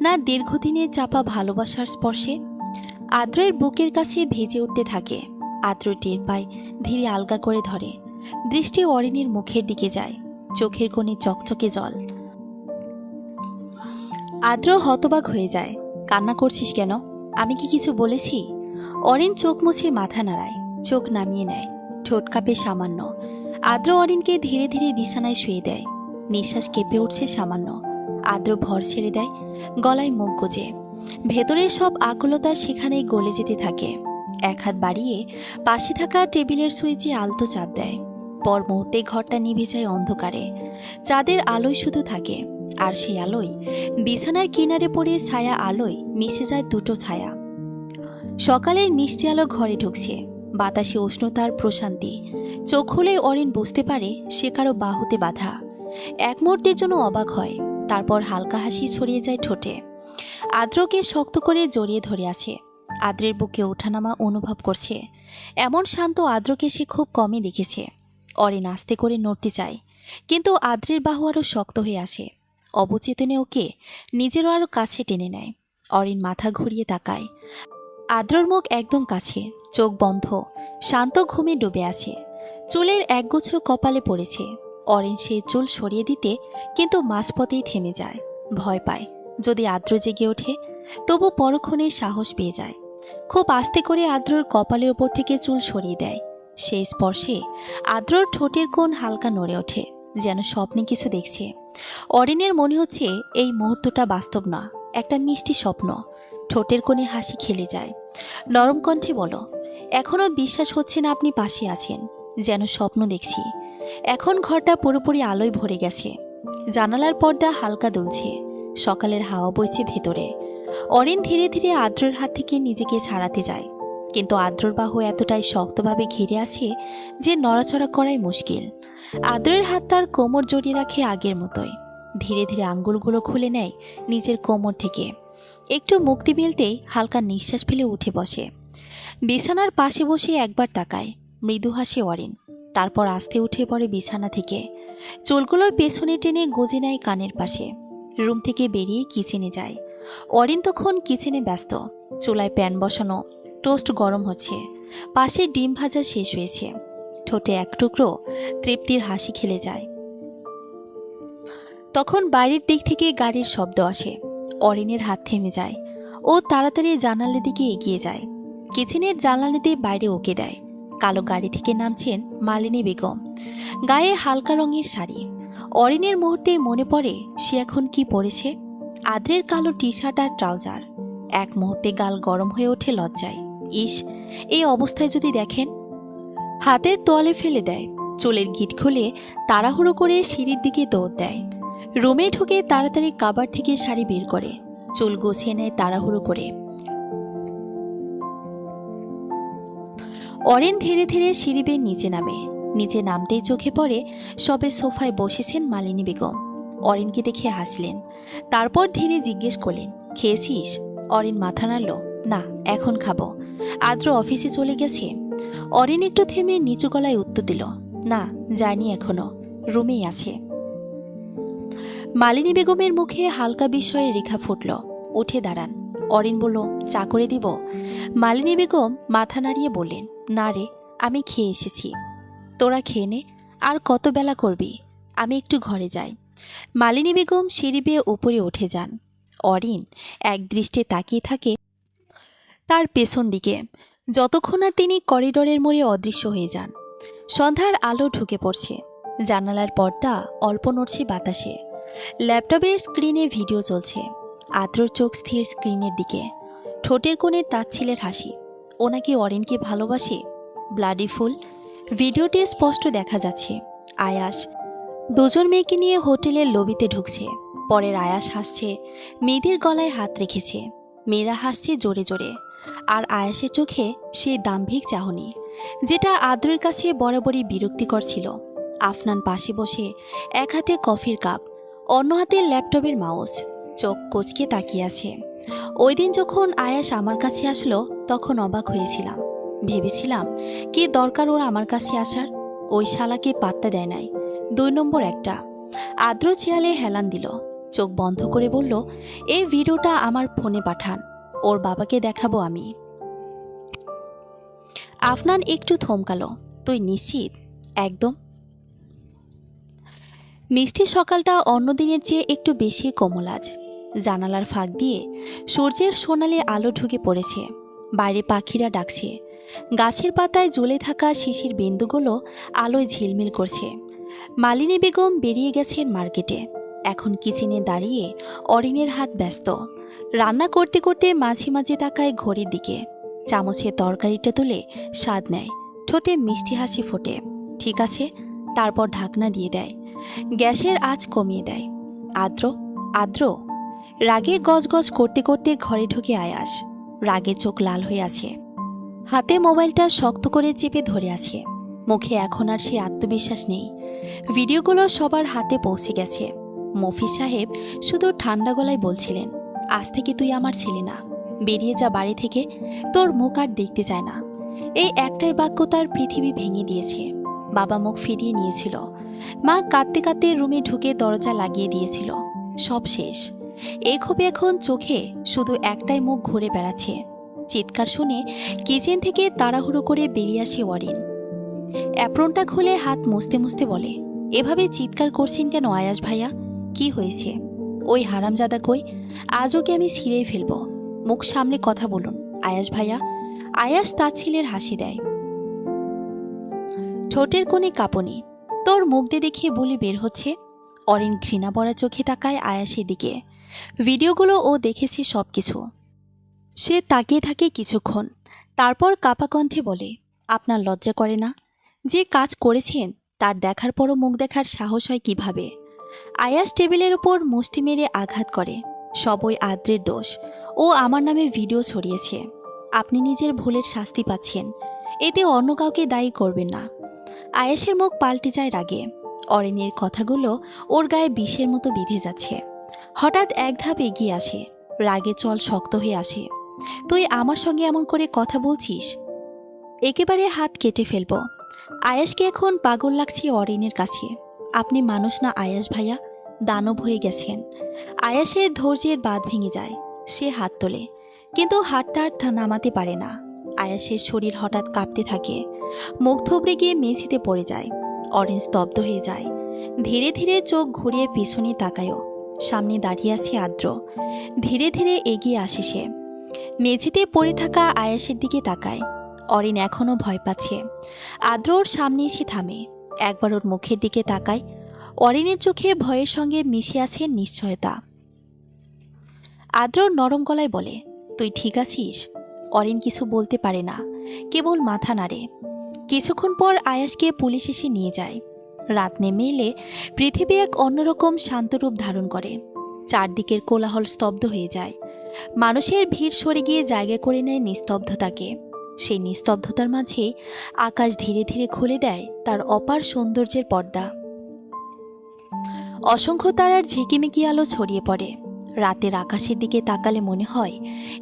না দীর্ঘদিনের চাপা ভালোবাসার স্পর্শে। আদ্রের বুকের কাছে ভেজে উঠতে থাকে। আদ্র টের পায়, ধীরে আলগা করে ধরে। দৃষ্টি অরিনের মুখের দিকে যায়, চোখের কোণে চকচকে জল। আদ্র হতবাক হয়ে যায়। কান্না করছিস কেন? আমি কি কিছু বলেছি? অরিন চোখ মুছে মাথা নাড়ায়, চোখ নামিয়ে নেয়, ঠোঁট কাঁপে সামান্য। আদ্র অরিনকে ধীরে ধীরে বিছানায় শুয়ে দেয়। নিঃশ্বাস কেঁপে উঠছে সামান্য। আদ্র ভর ছেড়ে দেয়, গলায় মুখ গুজে। ভেতরের সব আকুলতা সেখানেই গলে যেতে থাকে। এক হাত বাড়িয়ে পাশে থাকা টেবিলের সুইচে আলতো চাপ দেয়। পর মুহূর্তে ঘরটা নিভে যায় অন্ধকারে। চাঁদের আলোয় শুধু থাকে, আর সেই আলোয় বিছানার কিনারে পড়ে ছায়া আলোয় মিশে যায় দুটো ছায়া। সকালের মিষ্টি আলো ঘরে ঢুকছে, বাতাসে উষ্ণতার প্রশান্তি। চোখ খুলে অরিন বুঝতে পারে সে কারো বাহুতে বাঁধা। এক মুহূর্তের জন্য অবাক হয়, তারপর হালকা হাসি ছড়িয়ে যায় ঠোঁটে। আদ্রকে শক্ত করে জড়িয়ে ধরে আছে। আদ্রের বুকে ওঠানামা অনুভব করছে। এমন শান্ত আদ্রকে সে খুব কমই দেখেছে। অরিন আস্তে করে নড়তে চায়, কিন্তু আদ্রের বাহু আরও শক্ত হয়ে আসে। অবচেতনে ওকে নিজেরও আরও কাছে টেনে নেয়। অরিন মাথা ঘুরিয়ে তাকায়। আদ্রর মুখ একদম কাছে, চোখ বন্ধ, শান্ত ঘুমে ডুবে আছে। চুলের একগুচ্ছ কপালে পড়েছে। অরিন সেই চুল সরিয়ে দিতে কিন্তু মাঝপথেই থেমে যায়। ভয় পায় যদি আদ্র জেগে ওঠে। তবু পরক্ষণে সাহস পেয়ে যায়। খুব আস্তে করে আদ্রর কপালের ওপর থেকে চুল সরিয়ে দেয়। সেই স্পর্শে আদ্রর ঠোঁটের কোণ হালকা নড়ে ওঠে, যেন স্বপ্নে কিছু দেখছে। অরিনের মনে হচ্ছে এই মুহূর্তটা বাস্তব না, একটা মিষ্টি স্বপ্ন। ঠোঁটের কোণে হাসি খেলে যায়। নরম কণ্ঠে বলো, এখনও বিশ্বাস হচ্ছে না আপনি পাশে আছেন? যেন স্বপ্ন দেখছি। এখন ঘরটা পুরোপুরি আলোয় ভরে গেছে। জানালার পর্দা হালকা দুলছে, সকালের হাওয়া বইছে ভেতরে। অরিন ধীরে ধীরে আদ্রর হাত থেকে নিজেকে ছাড়াতে যায়, কিন্তু আদ্রর বাহু এতটাই শক্তভাবে ঘিরে আছে যে নড়াচড়া করাই মুশকিল। আদ্রের হাত তার কোমর জড়িয়ে রাখে আগের মতোই। ধীরে ধীরে আঙ্গুলগুলো খুলে নেয় নিজের কোমর থেকে। একটু মুক্তি মিলতেই হালকা নিঃশ্বাস ফেলে উঠে বসে। বিছানার পাশে বসে একবার তাকায়, মৃদু হাসে অরিন। তারপর আস্তে উঠে পড়ে বিছানা থেকে। চুলগুলো পেছনে টেনে গজে নেয় কানের পাশে। রুম থেকে বেরিয়ে কিচেনে যায়। অরিন তখন কিচেনে ব্যস্ত। চুলায় প্যান বসানো, টোস্ট গরম হচ্ছে, পাশে ডিম ভাজা শেষ হয়েছে। ঠোঁটে এক টুকরো তৃপ্তির হাসি খেলে যায়। তখন বাইরের দিক থেকে গাড়ির শব্দ আসে। অরিনের হাত থেমে যায়। ও তাড়াতাড়ি জানালার দিকে এগিয়ে যায়। কিচেনের জানালা দিয়ে বাইরে ওকে দেয়। কালো গাড়ি থেকে নামছেন মালিনী বেগম। গায়ে হালকা রঙের শাড়ি। অরিনের মুহূর্তে মনে পড়ে সে এখন কি পরেছে। আদ্রের কালো টি শার্ট আর ট্রাউজার। এক মুহূর্তে গাল গরম হয়ে ওঠে লজ্জায়। ইস, এই অবস্থায় যদি দেখেন। হাতের তোয়ালে ফেলে দেয়। চুলের গিট খুলে তাড়াহুড়ো করে সিঁড়ির দিকে দৌড় দেয়। রুমে ঢুকে তাড়াতাড়ি কাবার থেকে শাড়ি বের করে চুল গুছিয়ে নেয় তাড়াহুড়ো করে। অরিন ধীরে ধীরে সিঁড়ি বেয়ে নিচে নামে। নিচে নামতেই চোখে পড়ে সবে সোফায় বসেছেন মালিনী বেগম। অরিনকে দেখে হাসলেন। তারপর ধীরে জিজ্ঞেস করলেন, খেয়েছিস? অরিন মাথা নাড়ল, না, এখন খাবো। আদ্র অফিসে চলে গেছে? অরিন একটু থেমে নিচু গলায় উত্তর দিল, না, যায়নি এখনো, রুমেই আছে। মালিনী বেগমের মুখে হালকা বিস্ময়ের রেখা ফুটল। উঠে দাঁড়ান। অরিন বলল, চা করে দিব? মালিনী বেগম মাথা নাড়িয়ে বললেন, না রে, আমি খেয়ে এসেছি। তোরা খেয়ে নে, আর কত বেলা করবি? আমি একটু ঘরে যাই। মালিনী বেগম সিঁড়ি বেয়ে উপরে উঠে যান। অরিন এক দৃষ্টে তাকিয়ে থাকে তার পেছন দিকে, যতক্ষণ না তিনি করিডোরের মোড়ে অদৃশ্য হয়ে যান। সন্ধ্যার আলো ঢুকে পড়ছে। জানালার পর্দা অল্প নড়ছে বাতাসে। ল্যাপটপের স্ক্রিনে ভিডিও চলছে। আদ্রর চোখ স্থির স্ক্রিনের দিকে। ঠোঁটের কোণে তাচ্ছিলের হাসি। ও নাকি অরিনকে ভালোবাসে। Bloody fool. ভিডিওটি স্পষ্ট দেখা যাচ্ছে। আয়াস দুজন মেয়েকে নিয়ে হোটেলের লবিতে ঢুকছে। পরের আয়াস হাসছে, মেয়েদের গলায় হাত রেখেছে। মেয়েরা হাসছে জোরে জোরে। আর আয়াসের চোখে সেই দাম্ভিক চাহনি, যেটা আদ্রের কাছে বরাবরই বিরক্তিকর ছিল। আফনান পাশে বসে, এক হাতে কফির কাপ, অন্য হাতে ল্যাপটপের মাউস, চোখ কোচকে তাকিয়ে আছে। ওই দিন যখন আয়াস আমার কাছে আসলো তখন অবাক হয়েছিলাম। ভেবেছিলাম কি দরকার ওর আমার কাছে আসার। ওই শালাকে পাত্তা দেয় নাই। 2 নম্বর একটা। আদ্র চেয়ালে হেলান দিল, চোখ বন্ধ করে বলল, এই ভিডিওটা আমার ফোনে পাঠান, ওর বাবাকে দেখাবো আমি। আফনান একটু থমকালো। তুই নিশ্চিত? একদম। মিষ্টি সকালটা অন্য দিনের চেয়ে একটু বেশি কোমল আজ। জানালার ফাঁক দিয়ে সূর্যের সোনালি আলো ঢুকে পড়েছে। বাইরে পাখিরা ডাকছে। গাছের পাতায় জ্বলে থাকা শিশির বিন্দুগুলো আলোয় ঝিলমিল করছে। মালিনী বেগম বেরিয়ে গেছেন মার্কেটে। এখন কিচেনে দাঁড়িয়ে অরিনের হাত ব্যস্ত। রান্না করতে করতে মাঝে মাঝে তাকায় ঘড়ির দিকে। চামচে তরকারিটা তুলে স্বাদ নেয়। ঠোঁটে মিষ্টি হাসি ফোটে। ঠিক আছে, তারপর ঢাকনা দিয়ে দেয়। গ্যাসের আঁচ কমিয়ে দেয়। আদ্র, আদ্র। রাগে গজগজ করতে করতে ঘরে ঢুকে আয়াস। রাগে চোখ লাল হয়ে আছে। হাতে মোবাইলটা শক্ত করে চেপে ধরে আছে। মুখে এখন আর সে আত্মবিশ্বাস নেই। ভিডিওগুলো সবার হাতে পৌঁছে গেছে। মফিজ সাহেব শুধু ঠান্ডা গলায় বলছিলেন, আজ থেকে তুই আমার ছেলে না, বেরিয়ে যা বাড়ি থেকে, তোর মুখ আর দেখতে চায় না। এই একটাই বাক্য তার পৃথিবী ভেঙে দিয়েছে। বাবা মুখ ফিরিয়ে নিয়েছিল। মা কাঁদতে কাঁদতে রুমে ঢুকে দরজা লাগিয়ে দিয়েছিল। সব শেষ। এই ক্ষোভে এখন চোখে শুধু একটাই মুখ ঘুরে বেড়াচ্ছে। চিৎকার শুনে কিচেন থেকে তাড়াহুড়ো করে বেরিয়ে আসে অরিন। অ্যাপ্রনটা খুলে হাত মুছতে মুছতে বলে, এভাবে চিৎকার করছেন কেন আয়াস ভাইয়া? কি হয়েছে? ওই হারামজাদা কই? আজ ওকে আমি ছিঁড়েই ফেলবো। মুখ সামনে কথা বলুন আয়াস ভাইয়া। আয়াস তাচ্ছিলের হাসি দেয়। ঠোঁটের কোণে কাঁপুনি। তোর মুখ দিয়ে দেখিয়ে বলি বের হচ্ছে। অরিন ঘৃণা ভরা চোখে তাকায় আয়াসের দিকে। ভিডিওগুলো ও দেখেছে সব কিছু। সে তাকিয়ে থাকে কিছুক্ষণ, তারপর কাপা কণ্ঠে বলে, আপনার লজ্জা করে না? যে কাজ করেছেন তার দেখার পরও মুখ দেখার সাহস হয় কিভাবে? আয়াস টেবিলের উপর মুষ্টি মেরে আঘাত করে। সব ওই আদ্রের দোষ। ও আমার নামে ভিডিও ছড়িয়েছে। আপনি নিজের ভুলের শাস্তি পাচ্ছেন, এতে অন্য কাউকে দায়ী করবেন না। আয়াসের মুখ পাল্টে যায় রাগে। অরিনের কথাগুলো ওর গায়ে বিষের মতো বিঁধে যাচ্ছে। হঠাৎ এক ধাপ এগিয়ে আসে। রাগে চল শক্ত হয়ে আসে। তুই আমার সঙ্গে এমন করে কথা বলছিস? একেবারে হাত কেটে ফেলব। আয়াসকে এখন পাগল লাগছে অরিনের কাছে। আপনি মানুষ না আয়াস ভাইয়া, দানব হয়ে গেছেন। আয়াসের ধৈর্যের বাঁধ ভেঙে যায়। সে হাত তোলে, কিন্তু হাতটা আর নামাতে পারে না। আয়াসের শরীর হঠাৎ কাঁপতে থাকে। মুখ থুবড়ে গিয়ে মেঝেতে পড়ে যায়। অরিন স্তব্ধ হয়ে যায়। ধীরে ধীরে চোখ ঘুরিয়ে পিছনে তাকায়ও। সামনে দাঁড়িয়ে আছে আদ্র। ধীরে ধীরে এগিয়ে আসে সে। মেঝেতে পড়ে থাকা আয়াসের দিকে তাকায়। অরিন এখনও ভয় পাচ্ছে। আদ্র ওর সামনে এসে থামে। একবার ওর মুখের দিকে তাকায়। অরিনের চোখে ভয়ের সঙ্গে মিশে আছে নিশ্চয়তা। আদ্র নরম গলায় বলে, তুই ঠিক আছিস? অরিন কিছু বলতে পারে না, কেবল মাথা নাড়ে। কিছুক্ষণ পর আয়াসকে পুলিশ এসে নিয়ে যায়। রাত নেমে এলে পৃথিবী এক অন্যরকম শান্তরূপ ধারণ করে। চারদিকের কোলাহল স্তব্ধ হয়ে যায়। মানুষের ভিড় সরে গিয়ে জায়গা করে নেয় নিস্তব্ধতাকে। সেই নিস্তব্ধতার মাঝেই আকাশ ধীরে ধীরে খুলে দেয় তার অপার সৌন্দর্যের পর্দা। অসংখ্য তারার ঝিকিমিকি আলো ছড়িয়ে পড়ে। রাতের আকাশের দিকে তাকালে মনে হয়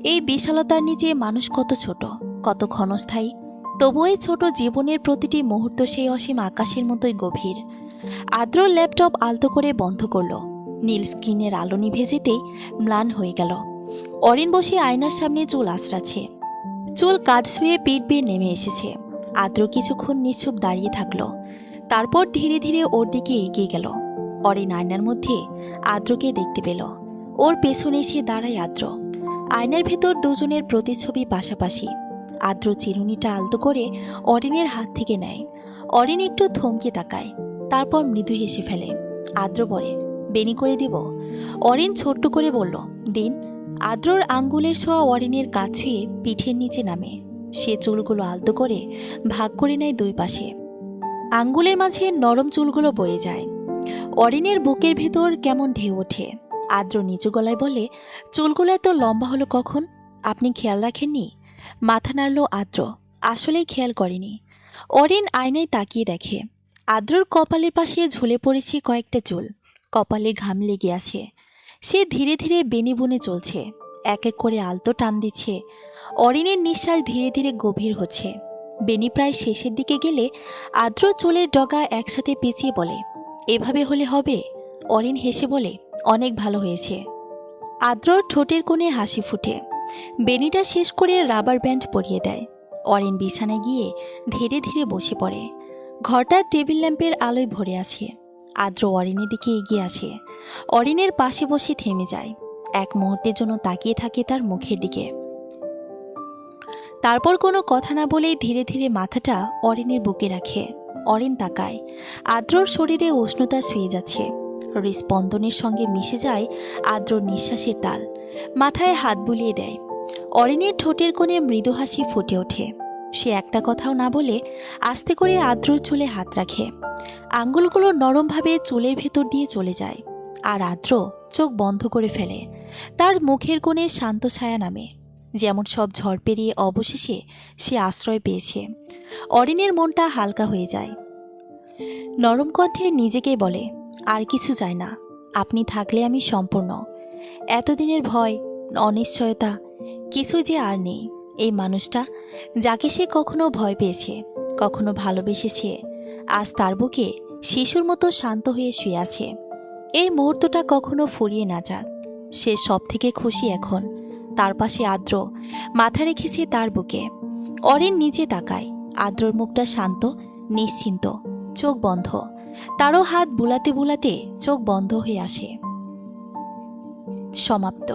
এই বিশালতার নিচে মানুষ কত ছোট, কত ক্ষণস্থায়ী। তবু এই ছোট জীবনের প্রতিটি মুহূর্ত সেই অসীম আকাশের মতোই গভীর। আদ্র ল্যাপটপ আলতো করে বন্ধ করল। নীল স্ক্রিনের আলো নিভে যেতেই ম্লান হয়ে গেল। অরিন বসে আয়নার সামনে চুল আঁচড়াচ্ছে। চুল কাঁধ ছুঁয়ে পিঠ বেয়ে নেমে এসেছে। আদ্র কিছুক্ষণ নিশ্চুপ দাঁড়িয়ে থাকলো। তারপর ধীরে ধীরে ওর দিকে এগিয়ে গেল। অরিন আয়নার মধ্যে আদ্রকে দেখতে পেল। ওর পেছনে এসে দাঁড়ায় আদ্র। আয়নার ভেতর দুজনের প্রতিচ্ছবি পাশাপাশি। আদ্র চিরুনিটা আলতো করে অরিনের হাত থেকে নেয়। অরিন একটু থমকে তাকায়। তারপর মৃদু হেসে ফেলে। আদ্র বলে, বেনি করে দিব? অরিন ছোট্ট করে বলল, দিন। আদ্রর আঙ্গুলের ছোঁয়া অরিনের কাছ ছুঁয়ে পিঠের নিচে নামে। সে চুলগুলো আলতো করে ভাগ করে নেয় দুই পাশে। আঙ্গুলের মাঝে নরম চুলগুলো বয়ে যায়। অরিনের বুকের ভেতর কেমন ঢেউ ওঠে। আদ্র নিচু গলায় বলে, চুলগুলো এত লম্বা হলো কখন? আপনি খেয়াল রাখেননি? মাথা নাড়ল আদ্র। আসলেই খেয়াল করেনি। অরিন আয়নায় তাকিয়ে দেখে আদ্রর কপালের পাশে ঝুলে পড়েছে কয়েকটা চুল। কপালে ঘাম লেগে আছে। সে ধীরে ধীরে বেনি বুনে চলছে, এক এক করে আলতো টান দিচ্ছে। অরিনের নিঃশ্বাস ধীরে ধীরে গভীর হচ্ছে। বেনি প্রায় শেষের দিকে গেলে আদ্র চুলের ডগা একসাথে পেঁচিয়ে বলে, এভাবে হলে হবে? অরিন হেসে বলে, অনেক ভালো হয়েছে। আদ্রর ঠোঁটের কোণে হাসি ফুটে। বেনিটা শেষ করে রাবার ব্যান্ড পরিয়ে দেয়। অরিন বিছানায় গিয়ে ধীরে ধীরে বসে পড়ে। ঘরটা টেবিল ল্যাম্পের আলোয় ভরে আছে। আদ্র অরিনের দিকে এগিয়ে আসে। অরিনের পাশে বসে থেমে যায়। এক মুহূর্তের জন্য তাকিয়ে থাকে তার মুখের দিকে। তারপর কোনো কথা না বলেই ধীরে ধীরে মাথাটা অরিনের বুকে রাখে। অরিন তাকায়। আদ্রর শরীরে উষ্ণতা শুয়ে যাচ্ছে। হৃস্পন্দনের সঙ্গে মিশে যায় আদ্রর নিঃশ্বাসের তাল। মাথায় হাত বুলিয়ে দেয়। অরিনের ঠোঁটের কোণে মৃদু হাসি ফুটে ওঠে। সে একটা কথাও না বলে আস্তে করে আদ্রর চুলে হাত রাখে। আঙ্গুলগুলো নরমভাবে চুলের ভেতর দিয়ে চলে যায়। আর আদ্র চোখ বন্ধ করে ফেলে। তার মুখের কোণে শান্ত ছায়া নামে, যেমন সব ঝড় পেরিয়ে অবশেষে সে আশ্রয় পেয়েছে। অরিনের মনটা হালকা হয়ে যায়। নরম কণ্ঠে নিজেকেই বলে, আর কিছু চাই না। আপনি থাকলে আমি সম্পূর্ণ। এতদিনের ভয়, অনিশ্চয়তা কিছুই যে আর নেই। এই মানুষটা, যাকে সে কখনো ভয় পেয়েছে, কখনো ভালোবেসেছে, আজ তার বুকে শিশুর মতো শান্ত হয়ে শুয়ে আছে। এই মুহূর্তটা কখনো ফুরিয়ে না যাক। সে সব থেকে খুশি এখন। তার পাশে আদ্র মাথা রেখেছে তার বুকে। অরিন নিচে তাকায়। আদ্রর মুখটা শান্ত, নিশ্চিন্ত, চোখ বন্ধ। তারও হাত বুলাতে বুলাতে চোখ বন্ধ হয়ে আসে। সমাপ্ত।